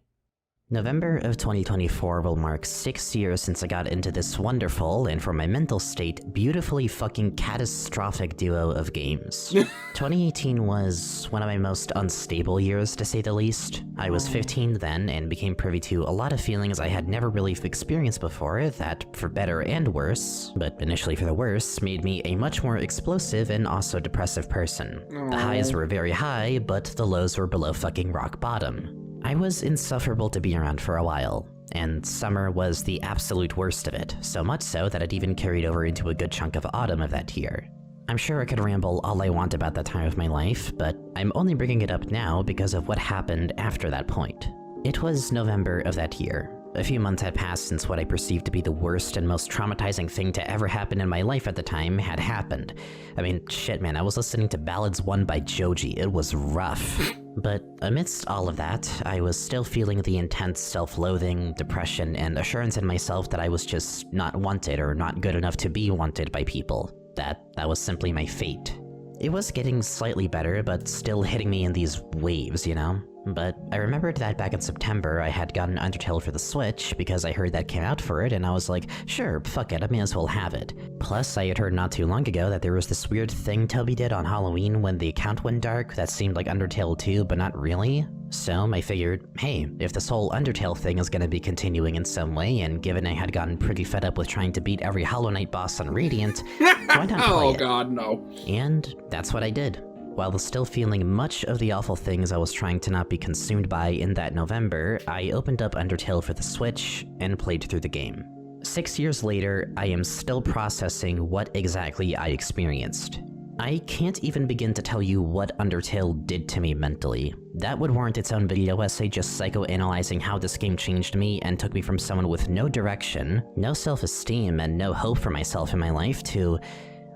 November of 2024 will mark 6 years since I got into this wonderful, and for my mental state, beautifully fucking catastrophic duo of games. 2018 was one of my most unstable years, to say the least. I was 15 then, and became privy to a lot of feelings I had never really experienced before that, for better and worse, but initially for the worse, made me a much more explosive and also depressive person. The highs were very high, but the lows were below fucking rock bottom. I was insufferable to be around for a while, and summer was the absolute worst of it, so much so that it even carried over into a good chunk of autumn of that year. I'm sure I could ramble all I want about that time of my life, but I'm only bringing it up now because of what happened after that point. It was November of that year. A few months had passed since what I perceived to be the worst and most traumatizing thing to ever happen in my life at the time had happened. I mean, shit man, I was listening to Ballads 1 by Joji, it was rough. But amidst all of that, I was still feeling the intense self-loathing, depression, and assurance in myself that I was just not wanted or not good enough to be wanted by people. That was simply my fate. It was getting slightly better, but still hitting me in these waves, you know? But I remembered that back in September I had gotten Undertale for the Switch because I heard that came out for it and I was like, sure, fuck it, I may as well have it. Plus, I had heard not too long ago that there was this weird thing Toby did on Halloween when the account went dark that seemed like Undertale 2, but not really. So I figured, hey, if this whole Undertale thing is gonna be continuing in some way, and given I had gotten pretty fed up with trying to beat every Hollow Knight boss on Radiant, why not play Oh it? god, no. And that's what I did. While still feeling much of the awful things I was trying to not be consumed by in that November, I opened up Undertale for the Switch and played through the game. 6 years later, I am still processing what exactly I experienced. I can't even begin to tell you what Undertale did to me mentally. That would warrant its own video essay just psychoanalyzing how this game changed me and took me from someone with no direction, no self-esteem, and no hope for myself in my life to...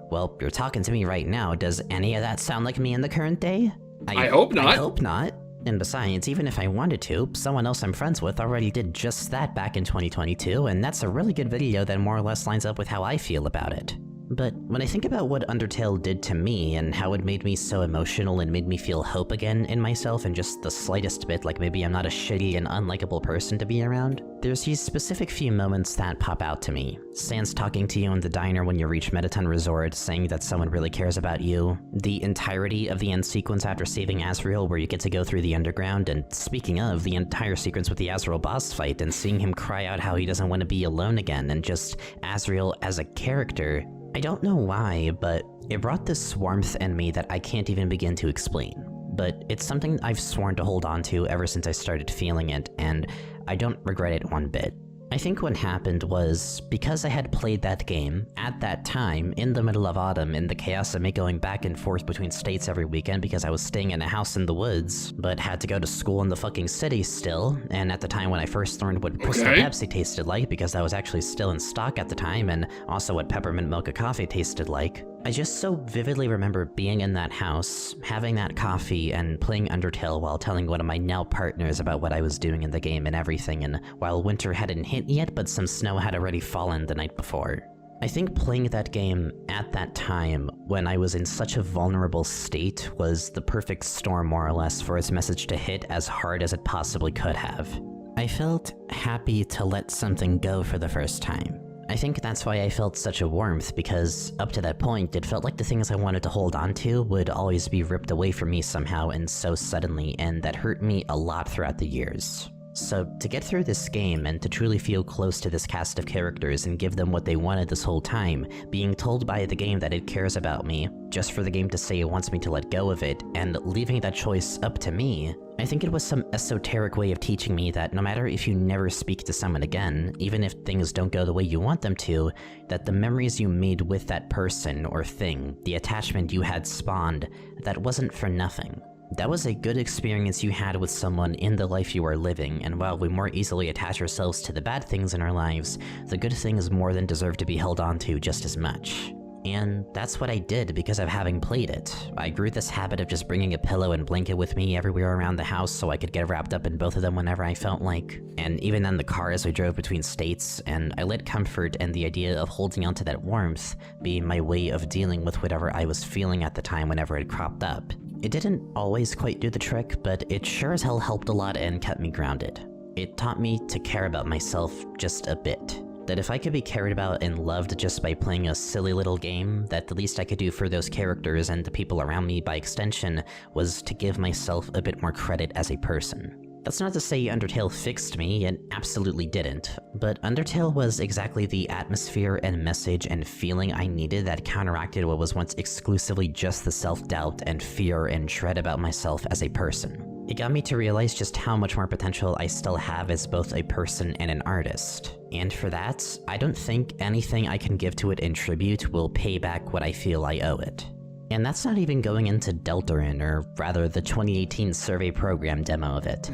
Well, you're talking to me right now. Does any of that sound like me in the current day? I hope not. I hope not. And besides, even if I wanted to, someone else I'm friends with already did just that back in 2022, and that's a really good video that more or less lines up with how I feel about it. But when I think about what Undertale did to me and how it made me so emotional and made me feel hope again in myself and just the slightest bit like maybe I'm not a shitty and unlikable person to be around, there's these specific few moments that pop out to me. Sans talking to you in the diner when you reach Mettaton Resort, saying that someone really cares about you, the entirety of the end sequence after saving Azrael where you get to go through the underground, and speaking of, the entire sequence with the Azrael boss fight and seeing him cry out how he doesn't want to be alone again, and just Azrael as a character. I don't know why, but it brought this warmth in me that I can't even begin to explain. But it's something I've sworn to hold on to ever since I started feeling it, and I don't regret it one bit. I think what happened was, because I had played that game, at that time, in the middle of autumn, in the chaos of me going back and forth between states every weekend because I was staying in a house in the woods, but had to go to school in the fucking city still, and at the time when I first learned what Crystal Pepsi tasted like, because that was actually still in stock at the time, and also what peppermint mocha coffee tasted like, I just so vividly remember being in that house, having that coffee, and playing Undertale while telling one of my now partners about what I was doing in the game and everything, and while winter hadn't hit yet, but some snow had already fallen the night before. I think playing that game at that time, when I was in such a vulnerable state, was the perfect storm more or less for its message to hit as hard as it possibly could have. I felt happy to let something go for the first time. I think that's why I felt such a warmth, because up to that point, it felt like the things I wanted to hold on to would always be ripped away from me somehow and so suddenly, and that hurt me a lot throughout the years. So to get through this game and to truly feel close to this cast of characters and give them what they wanted this whole time, being told by the game that it cares about me, just for the game to say it wants me to let go of it, and leaving that choice up to me, I think it was some esoteric way of teaching me that no matter if you never speak to someone again, even if things don't go the way you want them to, that the memories you made with that person or thing, the attachment you had spawned, that wasn't for nothing. That was a good experience you had with someone in the life you are living, and while we more easily attach ourselves to the bad things in our lives, the good things more than deserve to be held on to just as much. And that's what I did because of having played it. I grew this habit of just bringing a pillow and blanket with me everywhere around the house so I could get wrapped up in both of them whenever I felt like. And even in the car as we drove between states, and I let comfort and the idea of holding onto that warmth be my way of dealing with whatever I was feeling at the time whenever it cropped up. It didn't always quite do the trick, but it sure as hell helped a lot and kept me grounded. It taught me to care about myself just a bit. That if I could be cared about and loved just by playing a silly little game, that the least I could do for those characters and the people around me by extension was to give myself a bit more credit as a person. That's not to say Undertale fixed me, it absolutely didn't, but Undertale was exactly the atmosphere and message and feeling I needed that counteracted what was once exclusively just the self-doubt and fear and dread about myself as a person. It got me to realize just how much more potential I still have as both a person and an artist. And for that, I don't think anything I can give to it in tribute will pay back what I feel I owe it. And that's not even going into Deltarune, or rather the 2018 survey program demo of it.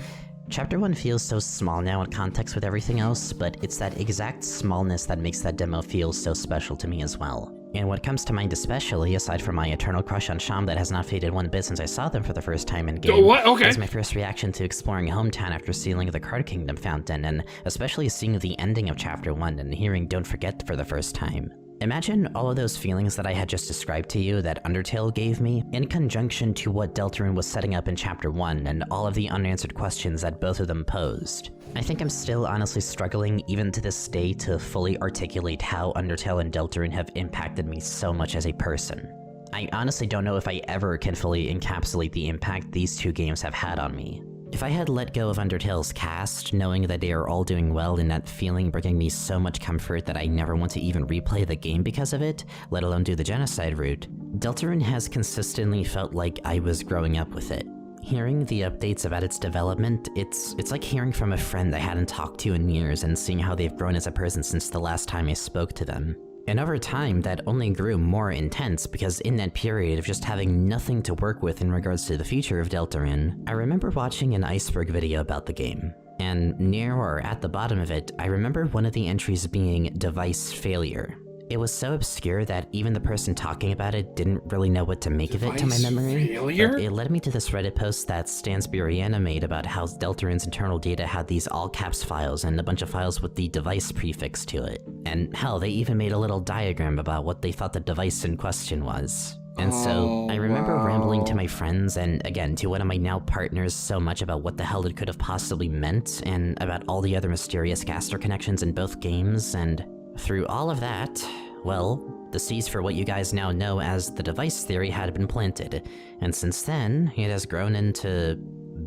Chapter 1 feels so small now in context with everything else, but it's that exact smallness that makes that demo feel so special to me as well. And what comes to mind especially, aside from my eternal crush on Sham that has not faded one bit since I saw them for the first time in game, is my first reaction to exploring Hometown after sealing the Card Kingdom fountain, and especially seeing the ending of Chapter 1 and hearing Don't Forget for the first time. Imagine all of those feelings that I had just described to you that Undertale gave me, in conjunction to what Deltarune was setting up in Chapter 1 and all of the unanswered questions that both of them posed. I think I'm still honestly struggling, even to this day, to fully articulate how Undertale and Deltarune have impacted me so much as a person. I honestly don't know if I ever can fully encapsulate the impact these two games have had on me. If I had let go of Undertale's cast, knowing that they are all doing well and that feeling bringing me so much comfort that I never want to even replay the game because of it, let alone do the genocide route, Deltarune has consistently felt like I was growing up with it. Hearing the updates about its development, it's like hearing from a friend I hadn't talked to in years and seeing how they've grown as a person since the last time I spoke to them. And over time, that only grew more intense because in that period of just having nothing to work with in regards to the future of Deltarune, I remember watching an iceberg video about the game. And near or at the bottom of it, I remember one of the entries being device failure. It was so obscure that even the person talking about it didn't really know what to make of it to my memory. But it led me to this Reddit post that Stansburyana made about how Deltarune's internal data had these all-caps files and a bunch of files with the device prefix to it. And hell, they even made a little diagram about what they thought the device in question was. And so, I remember rambling to my friends and, again, to one of my now partners so much about what the hell it could have possibly meant, and about all the other mysterious Gaster connections in both games, and through all of that, well, the seeds for what you guys now know as the device theory had been planted, and since then, it has grown into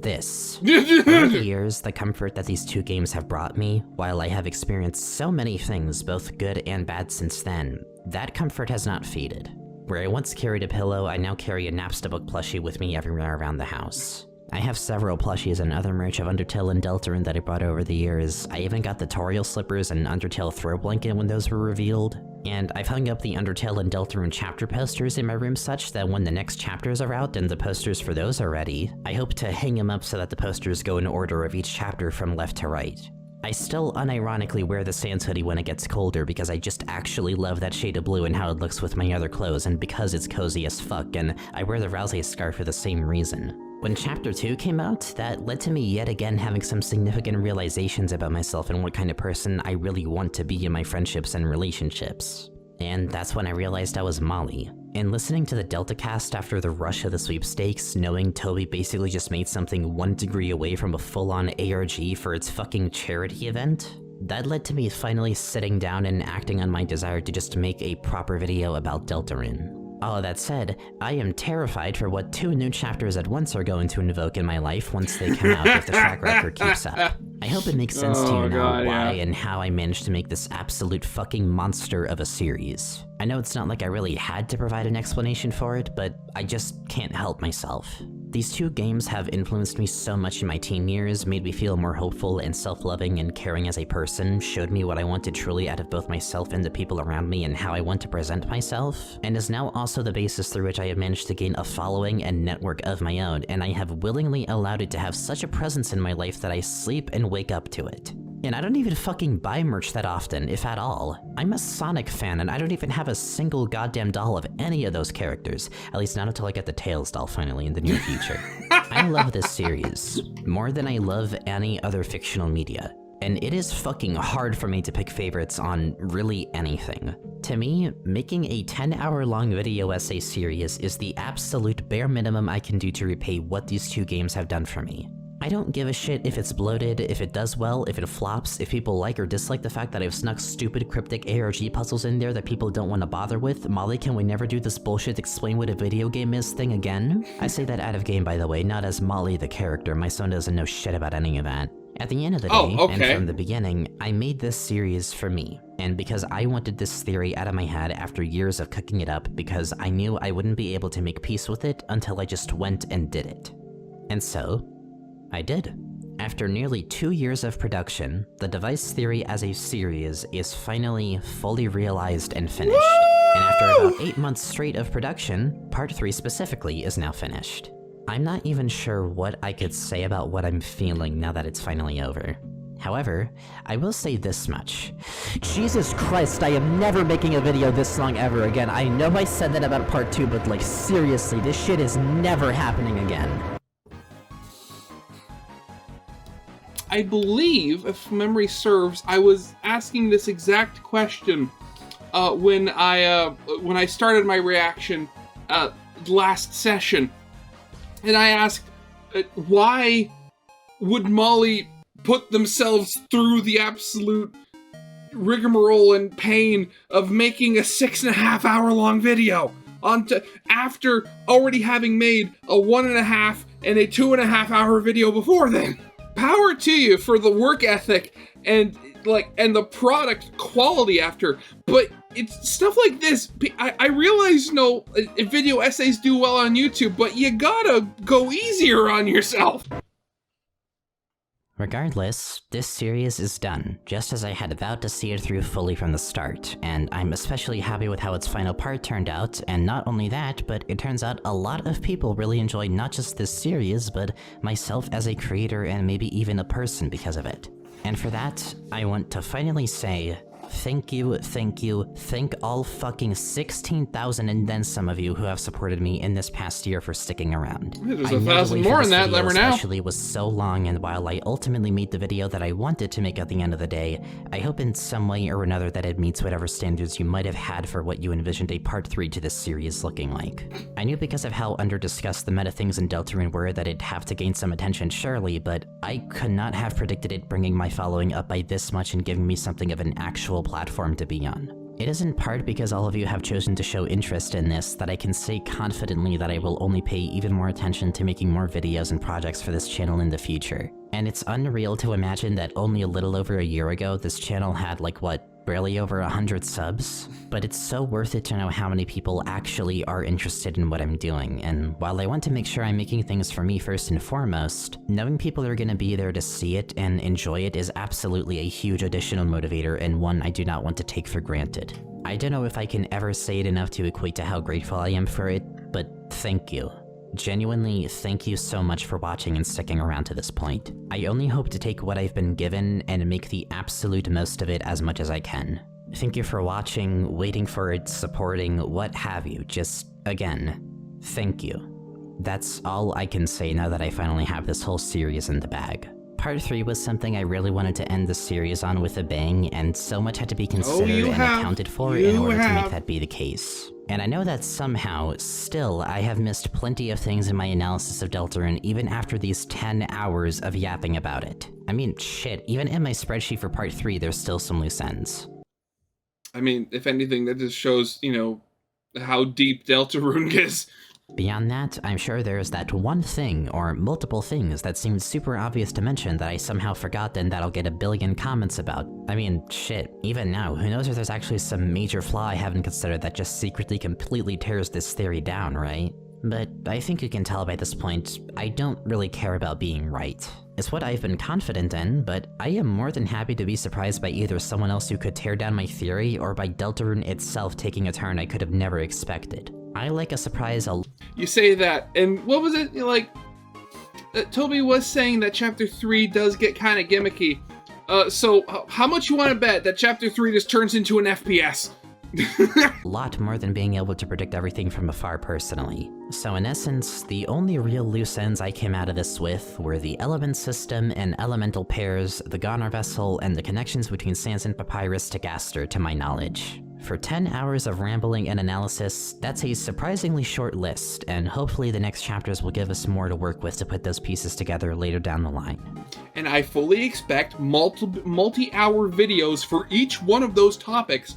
this. Over the years, the comfort that these two games have brought me, while I have experienced so many things, both good and bad since then, that comfort has not faded. Where I once carried a pillow, I now carry a Napster book plushie with me everywhere around the house. I have several plushies and other merch of Undertale and Deltarune that I bought over the years. I even got the tutorial slippers and Undertale throw blanket when those were revealed. And I've hung up the Undertale and Deltarune chapter posters in my room such that when the next chapters are out and the posters for those are ready, I hope to hang them up so that the posters go in order of each chapter from left to right. I still unironically wear the Sans hoodie when it gets colder because I just actually love that shade of blue and how it looks with my other clothes, and because it's cozy as fuck, and I wear the Rousey scarf for the same reason. When Chapter 2 came out, that led to me yet again having some significant realizations about myself and what kind of person I really want to be in my friendships and relationships. And that's when I realized I was Molly. And listening to the Delta cast after the rush of the sweepstakes, knowing Toby basically just made something 1 degree away from a full-on ARG for its fucking charity event, that led to me finally sitting down and acting on my desire to just make a proper video about Deltarune. All of that said, I am terrified for what 2 new chapters at once are going to invoke in my life once they come out if the track record keeps up. I hope it makes sense to you now why and how I managed to make this absolute fucking monster of a series. I know it's not like I really had to provide an explanation for it, but I just can't help myself. These 2 games have influenced me so much in my teen years, made me feel more hopeful and self-loving and caring as a person, showed me what I wanted truly out of both myself and the people around me and how I want to present myself, and is now also the basis through which I have managed to gain a following and network of my own, and I have willingly allowed it to have such a presence in my life that I sleep and wake up to it. And I don't even fucking buy merch that often, if at all. I'm a Sonic fan, and I don't even have a single goddamn doll of any of those characters. At least not until I get the Tails doll finally in the near future. I love this series, more than I love any other fictional media. And it is fucking hard for me to pick favorites on really anything. To me, making a 10-hour-long video essay series is the absolute bare minimum I can do to repay what these two games have done for me. I don't give a shit if it's bloated, if it does well, if it flops, if people like or dislike the fact that I've snuck stupid cryptic ARG puzzles in there that people don't want to bother with. Molly, can we never do this bullshit explain what a video game is thing again? I say that out of game, by the way, not as Molly the character. My son doesn't know shit about any of that. At the end of the day, and from the beginning, I made this series for me. And because I wanted this theory out of my head after years of cooking it up, because I knew I wouldn't be able to make peace with it until I just went and did it. And so, I did. After nearly 2 years of production, the Device theory as a series is finally fully realized and finished. And after about 8 months straight of production, Part 3 specifically is now finished. I'm not even sure what I could say about what I'm feeling now that it's finally over. However, I will say this much. Jesus Christ, I am never making a video this long ever again. I know I said that about Part 2, but like seriously, this shit is never happening again. I believe, if memory serves, I was asking this exact question when I started my reaction last session, and I asked, why would Molly put themselves through the absolute rigmarole and pain of making a 6.5-hour long video after already having made a 1.5 and a 2.5-hour video before then? Power to you for the work ethic and the product quality after, but it's stuff like this. I realize, video essays do well on YouTube, but you gotta go easier on yourself. Regardless, this series is done, just as I had vowed to see it through fully from the start, and I'm especially happy with how its final part turned out, and not only that, but it turns out a lot of people really enjoyed not just this series, but myself as a creator and maybe even a person because of it. And for that, I want to finally say, thank you, thank all fucking 16,000 and then some of you who have supported me in this past year for sticking around. There's 1,000 more in that, let me know. Especially was so long, and while I ultimately made the video that I wanted to make at the end of the day, I hope in some way or another that it meets whatever standards you might have had for what you envisioned a part 3 to this series looking like. I knew because of how under-discussed the meta things in Deltarune were that it'd have to gain some attention surely, but I could not have predicted it bringing my following up by this much and giving me something of an actual platform to be on. It is in part because all of you have chosen to show interest in this that I can say confidently that I will only pay even more attention to making more videos and projects for this channel in the future. And it's unreal to imagine that only a little over a year ago this channel had barely over 100 subs, but it's so worth it to know how many people actually are interested in what I'm doing, and while I want to make sure I'm making things for me first and foremost, knowing people are gonna be there to see it and enjoy it is absolutely a huge additional motivator and one I do not want to take for granted. I don't know if I can ever say it enough to equate to how grateful I am for it, but thank you. Genuinely, thank you so much for watching and sticking around to this point. I only hope to take what I've been given and make the absolute most of it as much as I can. Thank you for watching, waiting for it, supporting, what have you. Just, again, thank you. That's all I can say now that I finally have this whole series in the bag. Part 3 was something I really wanted to end the series on with a bang, and so much had to be considered and accounted for in order to make that be the case. And I know that somehow, still, I have missed plenty of things in my analysis of Deltarune even after these 10 hours of yapping about it. I mean, shit, even in my spreadsheet for Part 3, there's still some loose ends. I mean, if anything, that just shows, how deep Deltarune is. Beyond that, I'm sure there's that one thing, or multiple things, that seemed super obvious to mention that I somehow forgot and that I'll get a billion comments about. I mean, shit, even now, who knows if there's actually some major flaw I haven't considered that just secretly completely tears this theory down, right? But I think you can tell by this point, I don't really care about being right. It's what I've been confident in, but I am more than happy to be surprised by either someone else who could tear down my theory or by Deltarune itself taking a turn I could have never expected. I like a surprise You say that, and what was it, Toby was saying that Chapter 3 does get kind of gimmicky. So how much you want to bet that Chapter 3 just turns into an FPS? A lot more than being able to predict everything from afar personally. So in essence, the only real loose ends I came out of this with were the element system and elemental pairs, the Goner vessel, and the connections between Sans and Papyrus to Gaster, to my knowledge. For 10 hours of rambling and analysis, that's a surprisingly short list, and hopefully the next chapters will give us more to work with to put those pieces together later down the line. And I fully expect multi-hour videos for each one of those topics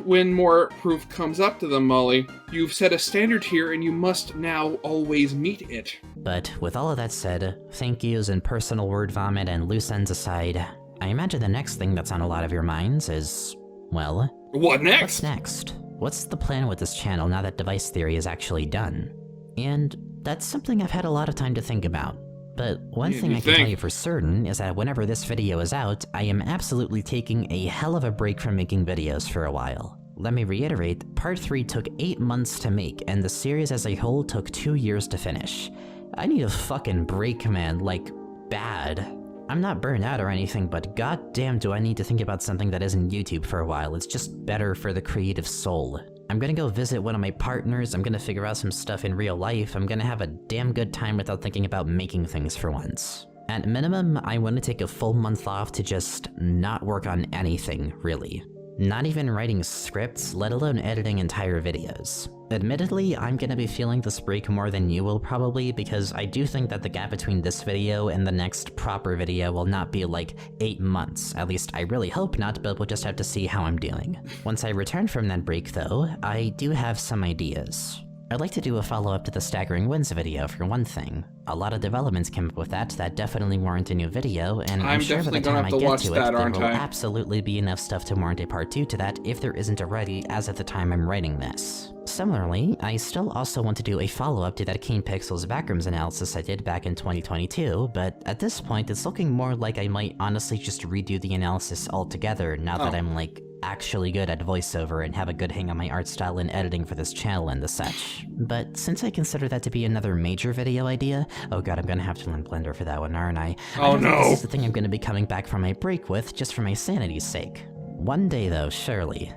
when more proof comes up to them, Molly. You've set a standard here, and you must now always meet it. But with all of that said, thank yous and personal word vomit and loose ends aside, I imagine the next thing that's on a lot of your minds is, well... What next? What's next? What's the plan with this channel now that device theory is actually done? And that's something I've had a lot of time to think about. But one thing I can tell you for certain is that whenever this video is out, I am absolutely taking a hell of a break from making videos for a while. Let me reiterate, Part 3 took 8 months to make, and the series as a whole took 2 years to finish. I need a fucking break, man, like, bad. I'm not burnt out or anything, but goddamn do I need to think about something that isn't YouTube for a while. It's just better for the creative soul. I'm gonna go visit one of my partners, I'm gonna figure out some stuff in real life, I'm gonna have a damn good time without thinking about making things for once. At minimum, I want to take a full month off to just not work on anything, really. Not even writing scripts, let alone editing entire videos. Admittedly, I'm gonna be feeling this break more than you will probably, because I do think that the gap between this video and the next proper video will not be like 8 months. At least I really hope not, but we'll just have to see how I'm doing. Once I return from that break though, I do have some ideas. I'd like to do a follow-up to the Staggering Wins video for one thing. A lot of developments came up with that definitely warrant a new video, and I'm sure by the time I get to it, there will absolutely be enough stuff to warrant a part 2 to that if there isn't already as at the time I'm writing this. Similarly, I still also want to do a follow-up to that Keen Pixels backrooms analysis I did back in 2022, but at this point it's looking more like I might honestly just redo the analysis altogether now that I'm like actually good at voiceover and have a good hang on my art style and editing for this channel and the such. But since I consider that to be another major video idea, oh god, I'm gonna have to learn Blender for that one, aren't I? Oh no! This is the thing I'm gonna be coming back from my break with, just for my sanity's sake. One day though, surely.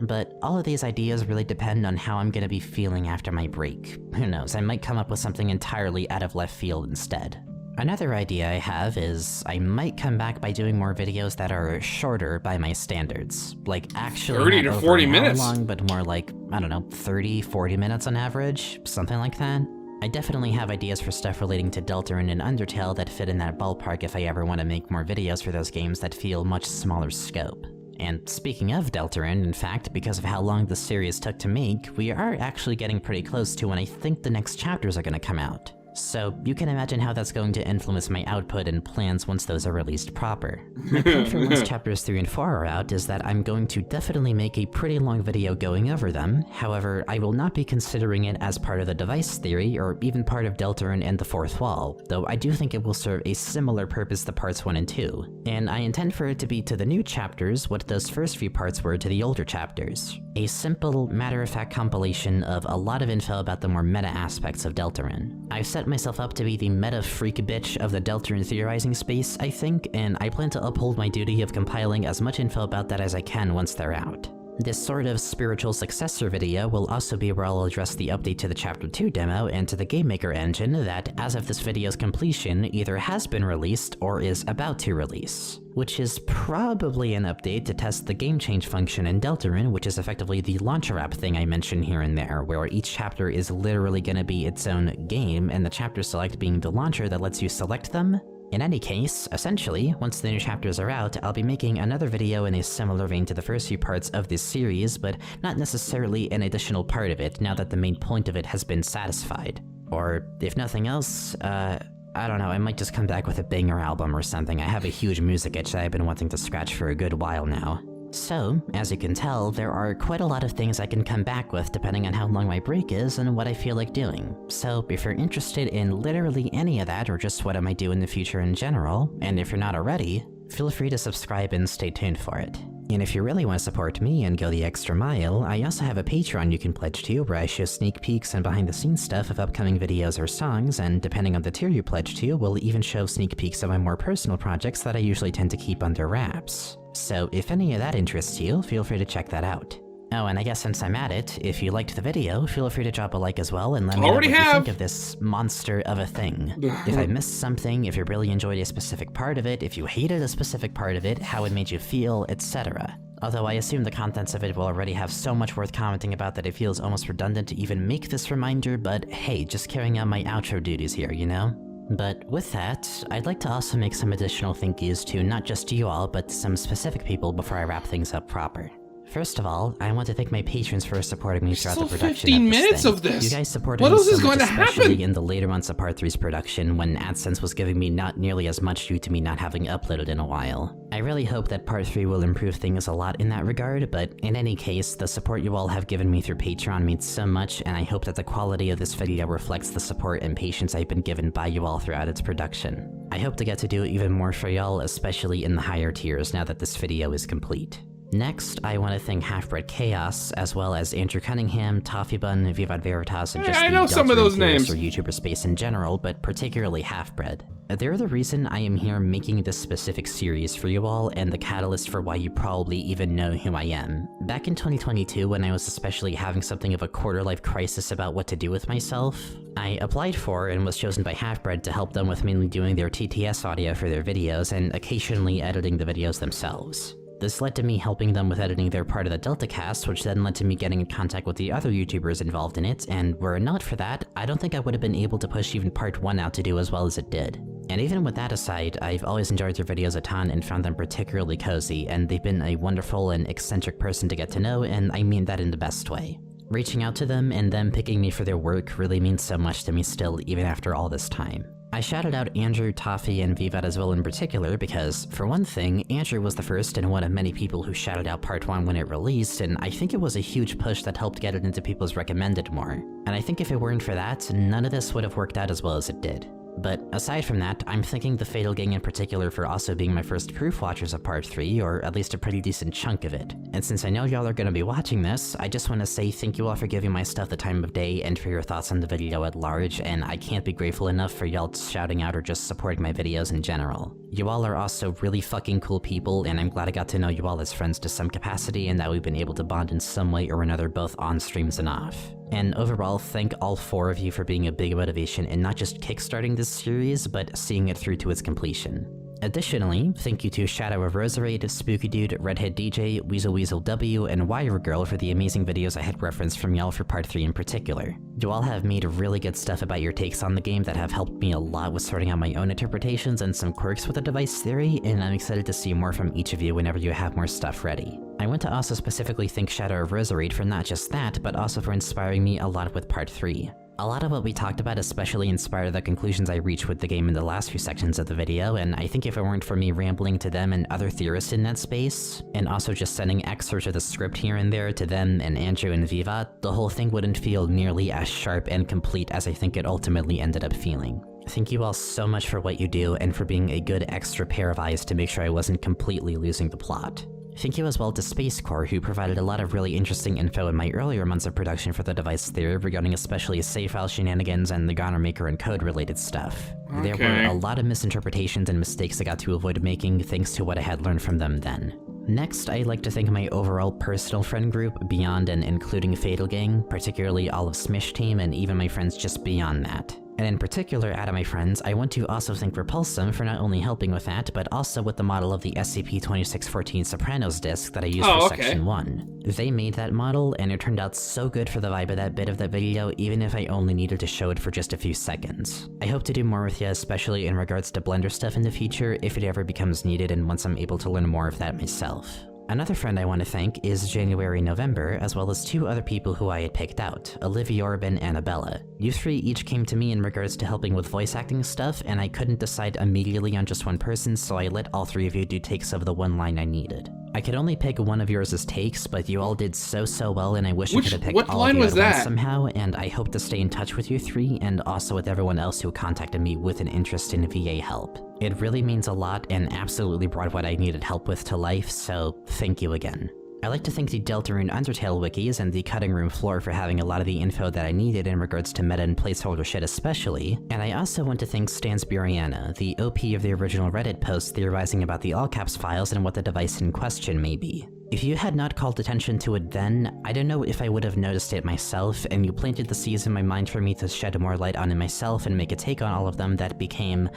But all of these ideas really depend on how I'm gonna be feeling after my break. Who knows, I might come up with something entirely out of left field instead. Another idea I have is I might come back by doing more videos that are shorter by my standards. Like actually 30 to 40 minutes long, but more like, I don't know, 30, 40 minutes on average, something like that. I definitely have ideas for stuff relating to Deltarune and Undertale that fit in that ballpark if I ever want to make more videos for those games that feel much smaller scope. And speaking of Deltarune, in fact, because of how long the series took to make, we are actually getting pretty close to when I think the next chapters are going to come out. So you can imagine how that's going to influence my output and plans once those are released proper. My plan for once chapters 3 and 4 are out is that I'm going to definitely make a pretty long video going over them. However, I will not be considering it as part of the device theory or even part of Deltarune and the Fourth Wall, though I do think it will serve a similar purpose to parts 1 and 2. And I intend for it to be to the new chapters what those first few parts were to the older chapters. A simple, matter-of-fact compilation of a lot of info about the more meta aspects of Deltarune. I've set myself up to be the meta freak bitch of the Deltarune theorizing space, I think, and I plan to uphold my duty of compiling as much info about that as I can once they're out. This sort of spiritual successor video will also be where I'll address the update to the Chapter 2 demo and to the GameMaker engine that, as of this video's completion, either has been released or is about to release. Which is probably an update to test the game change function in Deltarune, which is effectively the launcher app thing I mentioned here and there, where each chapter is literally gonna be its own game, and the chapter select being the launcher that lets you select them. In any case, essentially, once the new chapters are out, I'll be making another video in a similar vein to the first few parts of this series, but not necessarily an additional part of it now that the main point of it has been satisfied. Or, if nothing else, I don't know, I might just come back with a banger album or something. I have a huge music itch that I've been wanting to scratch for a good while now. So, as you can tell, there are quite a lot of things I can come back with depending on how long my break is and what I feel like doing. So, if you're interested in literally any of that or just what I might do in the future in general, and if you're not already, feel free to subscribe and stay tuned for it. And if you really want to support me and go the extra mile, I also have a Patreon you can pledge to where I show sneak peeks and behind the scenes stuff of upcoming videos or songs, and depending on the tier you pledge to, we'll even show sneak peeks of my more personal projects that I usually tend to keep under wraps. So if any of that interests you, feel free to check that out. Oh, and I guess since I'm at it, if you liked the video, feel free to drop a like as well and let me know what you think of this monster of a thing. If I missed something, if you really enjoyed a specific part of it, if you hated a specific part of it, how it made you feel, etc. Although I assume the contents of it will already have so much worth commenting about that it feels almost redundant to even make this reminder, but hey, just carrying out my outro duties here, you know? But with that, I'd like to also make some additional thank yous to not just you all, but some specific people before I wrap things up proper. First of all, I want to thank my patrons for supporting me throughout the production 15 of this minutes thing. of this. You guys supported What me else so is going much, to especially happen? in the later months of Part 3's production, when AdSense was giving me not nearly as much due to me not having uploaded in a while. I really hope that Part 3 will improve things a lot in that regard, but in any case, the support you all have given me through Patreon means so much, and I hope that the quality of this video reflects the support and patience I've been given by you all throughout its production. I hope to get to do even more for y'all, especially in the higher tiers now that this video is complete. Next, I want to thank Halfbread Chaos, as well as Andrew Cunningham, Toffee Bun, Vivad Veritas, and just I the know some of those names. Or YouTuber space in general, but particularly Halfbread. They're the reason I am here making this specific series for you all, and the catalyst for why you probably even know who I am. Back in 2022, when I was especially having something of a quarter-life crisis about what to do with myself, I applied for and was chosen by Halfbread to help them with mainly doing their TTS audio for their videos and occasionally editing the videos themselves. This led to me helping them with editing their part of the Delta cast, which then led to me getting in contact with the other YouTubers involved in it, and were it not for that, I don't think I would have been able to push even part 1 out to do as well as it did. And even with that aside, I've always enjoyed their videos a ton and found them particularly cozy, and they've been a wonderful and eccentric person to get to know, and I mean that in the best way. Reaching out to them and them picking me for their work really means so much to me still, even after all this time. I shouted out Andrew, Toffee, and Vivad as well in particular because, for one thing, Andrew was the first and one of many people who shouted out Part 1 when it released, and I think it was a huge push that helped get it into people's recommended more. And I think if it weren't for that, none of this would have worked out as well as it did. But aside from that, I'm thanking the Fatal Gang in particular for also being my first proof watchers of Part 3, or at least a pretty decent chunk of it. And since I know y'all are gonna be watching this, I just want to say thank you all for giving my stuff the time of day and for your thoughts on the video at large, and I can't be grateful enough for y'all shouting out or just supporting my videos in general. You all are also really fucking cool people, and I'm glad I got to know you all as friends to some capacity and that we've been able to bond in some way or another both on streams and off. And overall, thank all 4 of you for being a big motivation in not just kickstarting this series, but seeing it through to its completion. Additionally, thank you to Shadow of Roserade, Spooky Dude, Redhead DJ, Weasel Weasel W, and Wire Girl for the amazing videos I had referenced from y'all for Part 3 in particular. You all have made really good stuff about your takes on the game that have helped me a lot with sorting out my own interpretations and some quirks with the device theory, and I'm excited to see more from each of you whenever you have more stuff ready. I want to also specifically thank Shadow of Roserade for not just that, but also for inspiring me a lot with Part 3. A lot of what we talked about especially inspired the conclusions I reached with the game in the last few sections of the video, and I think if it weren't for me rambling to them and other theorists in that space, and also just sending excerpts of the script here and there to them and Andrew and Viva, the whole thing wouldn't feel nearly as sharp and complete as I think it ultimately ended up feeling. Thank you all so much for what you do and for being a good extra pair of eyes to make sure I wasn't completely losing the plot. Thank you as well to Space Core, who provided a lot of really interesting info in my earlier months of production for the device theory regarding especially save file shenanigans and the Goner Maker and code related stuff. There were a lot of misinterpretations and mistakes I got to avoid making thanks to what I had learned from them then. Next, I'd like to thank my overall personal friend group beyond and including Fatal Gang, particularly all of Smish Team and even my friends just beyond that. And in particular, out of my friends, I want to also thank Repulsum for not only helping with that, but also with the model of the SCP-2614 Sopranos disc that I used for Section 1. They made that model, and it turned out so good for the vibe of that bit of that video, even if I only needed to show it for just a few seconds. I hope to do more with you, especially in regards to Blender stuff in the future, if it ever becomes needed and once I'm able to learn more of that myself. Another friend I want to thank is January November, as well as 2 other people who I had picked out, Olivia Orb and Annabella. You 3 each came to me in regards to helping with voice acting stuff, and I couldn't decide immediately on just one person, so I let all 3 of you do takes of the one line I needed. I could only pick one of yours' takes, but you all did so well, and I wish I could have picked what all line of the was other ones that? somehow, and I hope to stay in touch with you three, and also with everyone else who contacted me with an interest in VA help. It really means a lot, and absolutely brought what I needed help with to life, so thank you again. I like to thank the Deltarune Undertale wikis and the Cutting Room Floor for having a lot of the info that I needed in regards to meta and placeholder shit especially, and I also want to thank Stansburiana, the OP of the original Reddit post theorizing about the all-caps files and what the device in question may be. If you had not called attention to it then, I don't know if I would have noticed it myself, and you planted the seeds in my mind for me to shed more light on it myself and make a take on all of them that became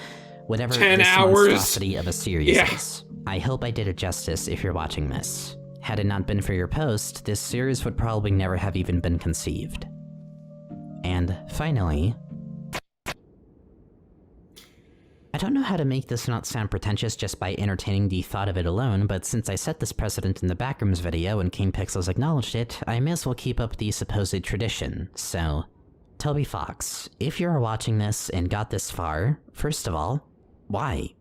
whatever 10 this hours. monstrosity of a series is. I hope I did it justice if you're watching this. Had it not been for your post, this series would probably never have even been conceived. And finally, I don't know how to make this not sound pretentious just by entertaining the thought of it alone, but since I set this precedent in the Backrooms video and King Pixels acknowledged it, I may as well keep up the supposed tradition, so... Toby Fox, if you're watching this and got this far, first of all, why?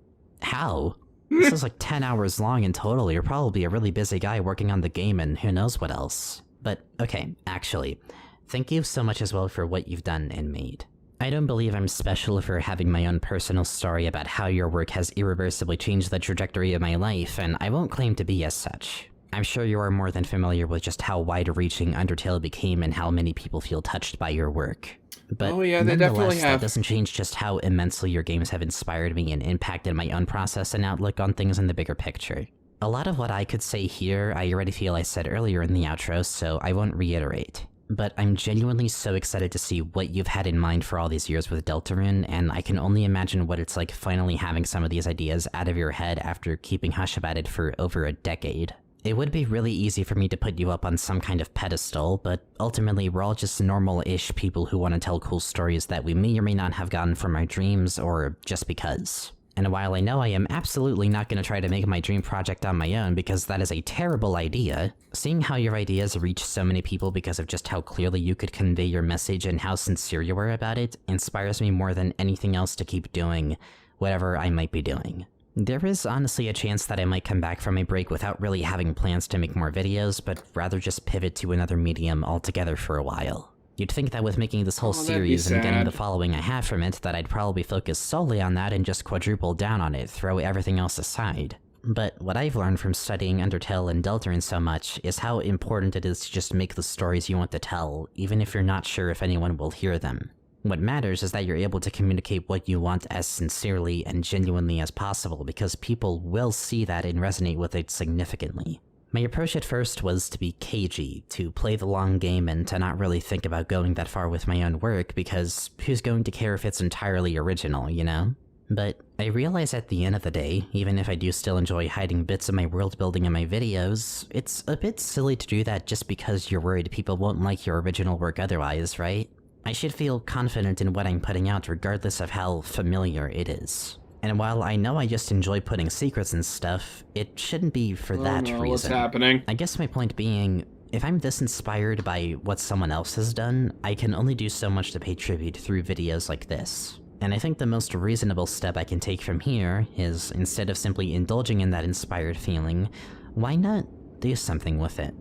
How? This is like 10 hours long in total. You're probably a really busy guy working on the game and who knows what else. But, okay, actually, thank you so much as well for what you've done and made. I don't believe I'm special for having my own personal story about how your work has irreversibly changed the trajectory of my life, and I won't claim to be as such. I'm sure you are more than familiar with just how wide-reaching Undertale became and how many people feel touched by your work. But Oh yeah, they definitely that have. doesn't change just how immensely your games have inspired me and impacted my own process and outlook on things in the bigger picture. A lot of what I could say here, I already feel I said earlier in the outro, so I won't reiterate. But I'm genuinely so excited to see what you've had in mind for all these years with Deltarune, and I can only imagine what it's like finally having some of these ideas out of your head after keeping hush about it for over a decade. It would be really easy for me to put you up on some kind of pedestal, but ultimately we're all just normal-ish people who want to tell cool stories that we may or may not have gotten from our dreams, or just because. And while I know I am absolutely not going to try to make my dream project on my own because that is a terrible idea, seeing how your ideas reach so many people because of just how clearly you could convey your message and how sincere you were about it inspires me more than anything else to keep doing whatever I might be doing. There is honestly a chance that I might come back from a break without really having plans to make more videos, but rather just pivot to another medium altogether for a while. You'd think that with making this whole that'd be series and getting sad. the following I have from it, that I'd probably focus solely on that and just quadruple down on it, throw everything else aside. But what I've learned from studying Undertale and Deltarune so much is how important it is to just make the stories you want to tell, even if you're not sure if anyone will hear them. What matters is that you're able to communicate what you want as sincerely and genuinely as possible, because people will see that and resonate with it significantly. My approach at first was to be cagey, to play the long game and to not really think about going that far with my own work, because who's going to care if it's entirely original, you know? But I realize at the end of the day, even if I do still enjoy hiding bits of my world building in my videos, it's a bit silly to do that just because you're worried people won't like your original work otherwise, right? I should feel confident in what I'm putting out regardless of how familiar it is. And while I know I just enjoy putting secrets and stuff, it shouldn't be for that reason. What's happening? I guess my point being, if I'm this inspired by what someone else has done, I can only do so much to pay tribute through videos like this. And I think the most reasonable step I can take from here is, instead of simply indulging in that inspired feeling, why not do something with it?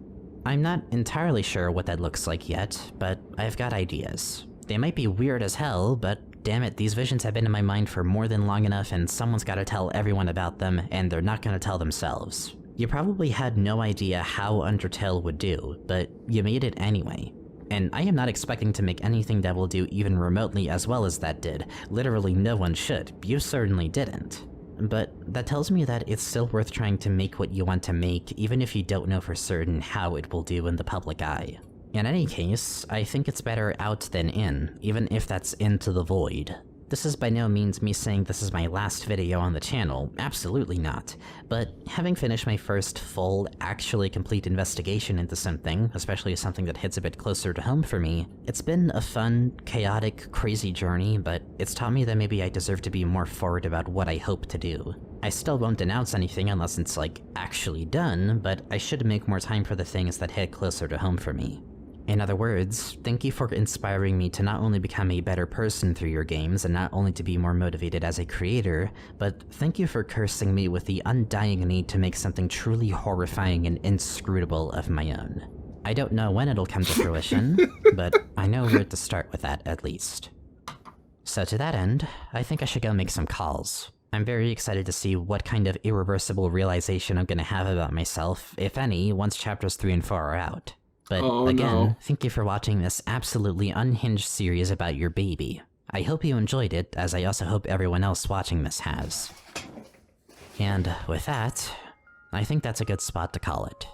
I'm not entirely sure what that looks like yet, but I've got ideas. They might be weird as hell, but damn it, these visions have been in my mind for more than long enough and someone's gotta tell everyone about them, and they're not gonna tell themselves. You probably had no idea how Undertale would do, but you made it anyway. And I am not expecting to make anything that will do even remotely as well as that did. Literally no one should. You certainly didn't. But that tells me that it's still worth trying to make what you want to make, even if you don't know for certain how it will do in the public eye. In any case, I think it's better out than in, even if that's into the void. This is by no means me saying this is my last video on the channel, absolutely not. But having finished my first full, actually complete investigation into something, especially something that hits a bit closer to home for me, it's been a fun, chaotic, crazy journey, but it's taught me that maybe I deserve to be more forward about what I hope to do. I still won't announce anything unless it's, like, actually done, but I should make more time for the things that hit closer to home for me. In other words, thank you for inspiring me to not only become a better person through your games and not only to be more motivated as a creator, but thank you for cursing me with the undying need to make something truly horrifying and inscrutable of my own. I don't know when it'll come to fruition, but I know where to start with that at least. So to that end, I think I should go make some calls. I'm very excited to see what kind of irreversible realization I'm gonna have about myself, if any, once chapters 3 and 4 are out. But again, thank you for watching this absolutely unhinged series about your baby. I hope you enjoyed it, as I also hope everyone else watching this has. And with that, I think that's a good spot to call it.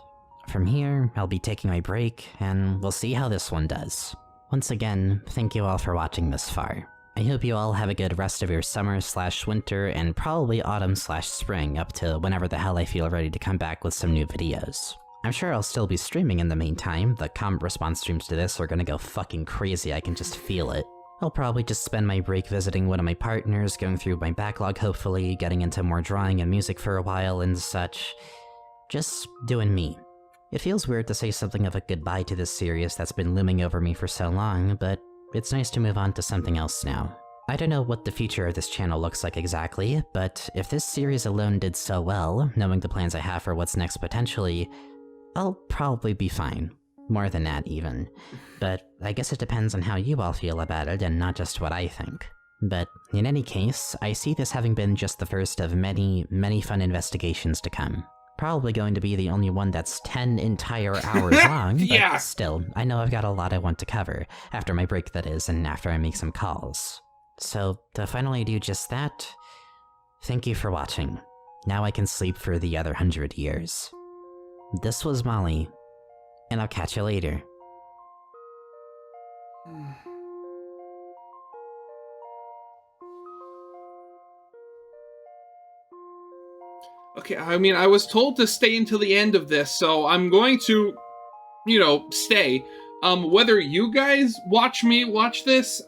From here, I'll be taking my break, and we'll see how this one does. Once again, thank you all for watching this far. I hope you all have a good rest of your summer/winter and probably autumn/spring up to whenever the hell I feel ready to come back with some new videos. I'm sure I'll still be streaming in the meantime. The comment response streams to this are gonna go fucking crazy, I can just feel it. I'll probably just spend my break visiting one of my partners, going through my backlog hopefully, getting into more drawing and music for a while and such. Just doing me. It feels weird to say something of a goodbye to this series that's been looming over me for so long, but it's nice to move on to something else now. I don't know what the future of this channel looks like exactly, but if this series alone did so well, knowing the plans I have for what's next potentially, I'll probably be fine. More than that, even. But I guess it depends on how you all feel about it and not just what I think. But in any case, I see this having been just the first of many, many fun investigations to come. Probably going to be the only one that's 10 entire hours long, Yeah. but still, I know I've got a lot I want to cover, after my break that is, and after I make some calls. So, to finally do just that, thank you for watching. Now I can sleep for the other 100 years. This was Molly, and I'll catch you later. Okay, I mean, I was told to stay until the end of this, so I'm going to, stay. Whether you guys watch me watch this,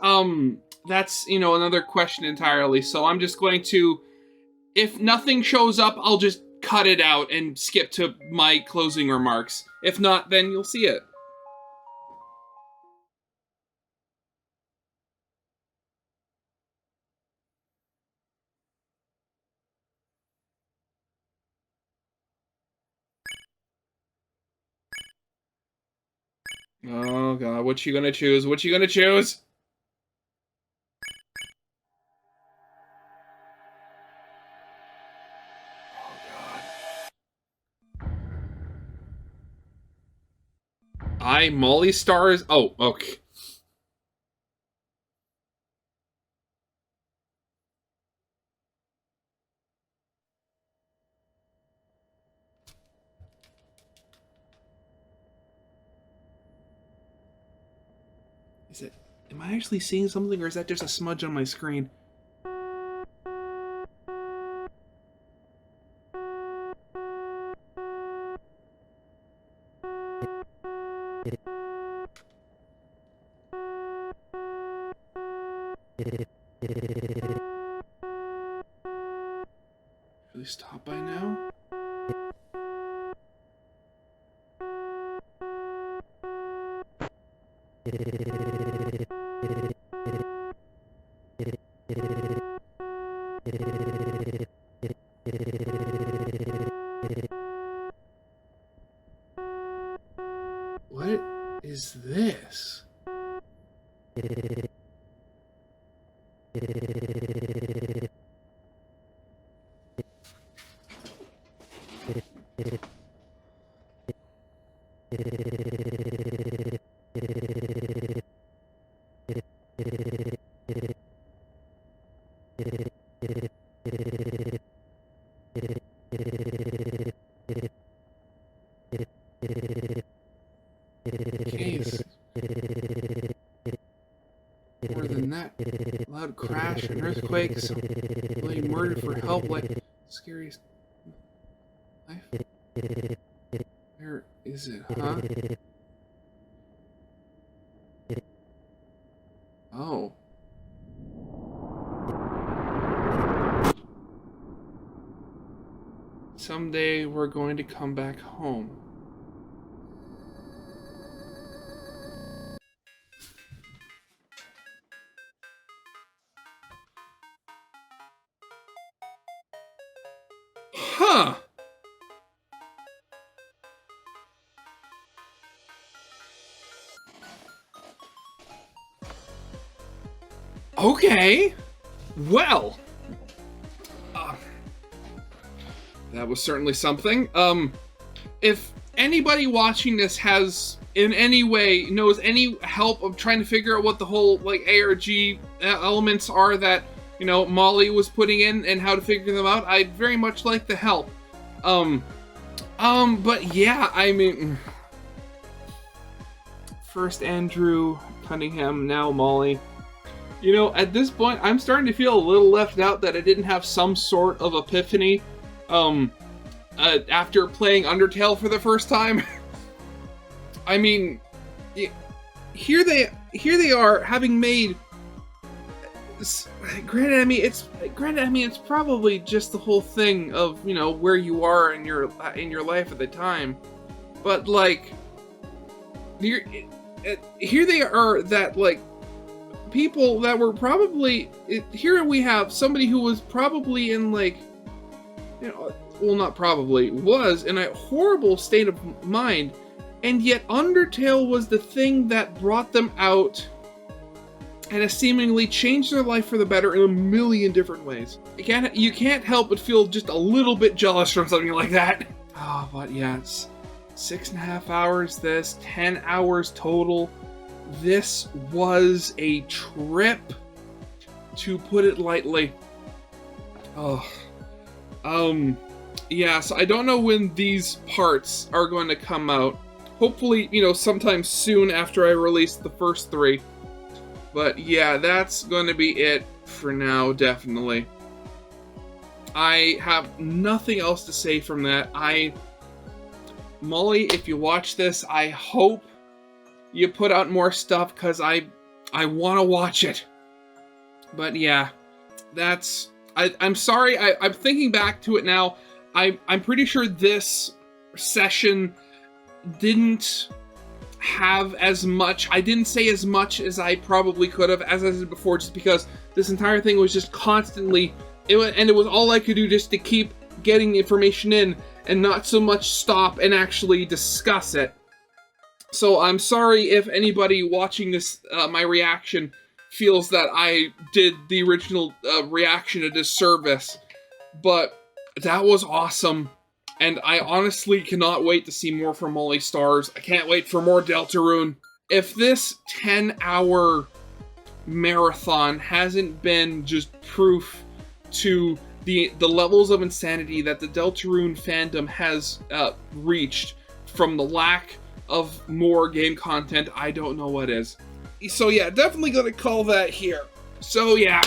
that's, another question entirely. So I'm just going to, if nothing shows up, I'll just cut it out and skip to my closing remarks. If not, then you'll see it. Oh god, what you gonna choose? What you gonna choose? Mollystars? Oh, okay. Is it... Am I actually seeing something, or is that just a smudge on my screen? Really stop by now? What is this? Jeez. More than that, loud crash, an earthquake, somebody murdered for help, like scariest life. Where is it, huh? Oh. Someday we're going to come back home. Huh. Okay. Well. That was certainly something. If anybody watching this has, in any way, knows any help of trying to figure out what the whole, like, ARG elements are that, you know, Molly was putting in and how to figure them out, I'd very much like the help. But yeah, I mean... First Andrew Cunningham, now Molly. You know, at this point, I'm starting to feel a little left out that I didn't have some sort of epiphany, after playing Undertale for the first time. I mean, here they are, having made... Granted, I mean, it's probably just the whole thing of, you know, where you are in your life at the time. But, like, here they are, that, like, people that were probably... Here we have somebody who was probably in, like, you know, well, not probably, was in a horrible state of mind, and yet Undertale was the thing that brought them out and has seemingly changed their life for the better in a million different ways. You can't help but feel just a little bit jealous from something like that. Oh, but yeah, it's 6.5 hours this, 10 hours total. This was a trip, to put it lightly. Oh. Yeah, so I don't know when these parts are going to come out. Hopefully, you know, sometime soon after I release the first 3. But yeah, that's going to be it for now, definitely. I have nothing else to say from that. Molly, if you watch this, I hope you put out more stuff, because I want to watch it. But yeah, that's... I'm sorry, I'm thinking back to it now. I'm pretty sure this session didn't have as much... I didn't say as much as I probably could have, as I said before, just because this entire thing was just constantly... it was all I could do just to keep getting the information in, and not so much stop and actually discuss it. So I'm sorry if anybody watching this, my reaction, feels that I did the original reaction a disservice, but that was awesome, and I honestly cannot wait to see more from Mollystars. I can't wait for more Deltarune. If this 10-hour marathon hasn't been just proof to the levels of insanity that the Deltarune fandom has reached from the lack of more game content, I don't know what is. So yeah, definitely gonna call that here. So yeah,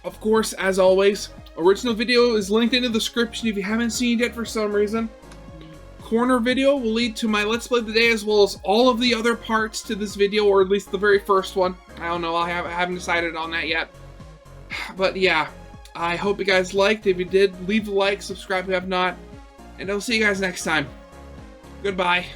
of course, as always, original video is linked in the description if you haven't seen it yet for some reason. Corner video will lead to my Let's Play of the day, as well as all of the other parts to this video, or at least the very first one. I don't know, I haven't decided on that yet. But yeah, I hope you guys liked. If you did, leave a like, subscribe if you have not, and I'll see you guys next time. Goodbye.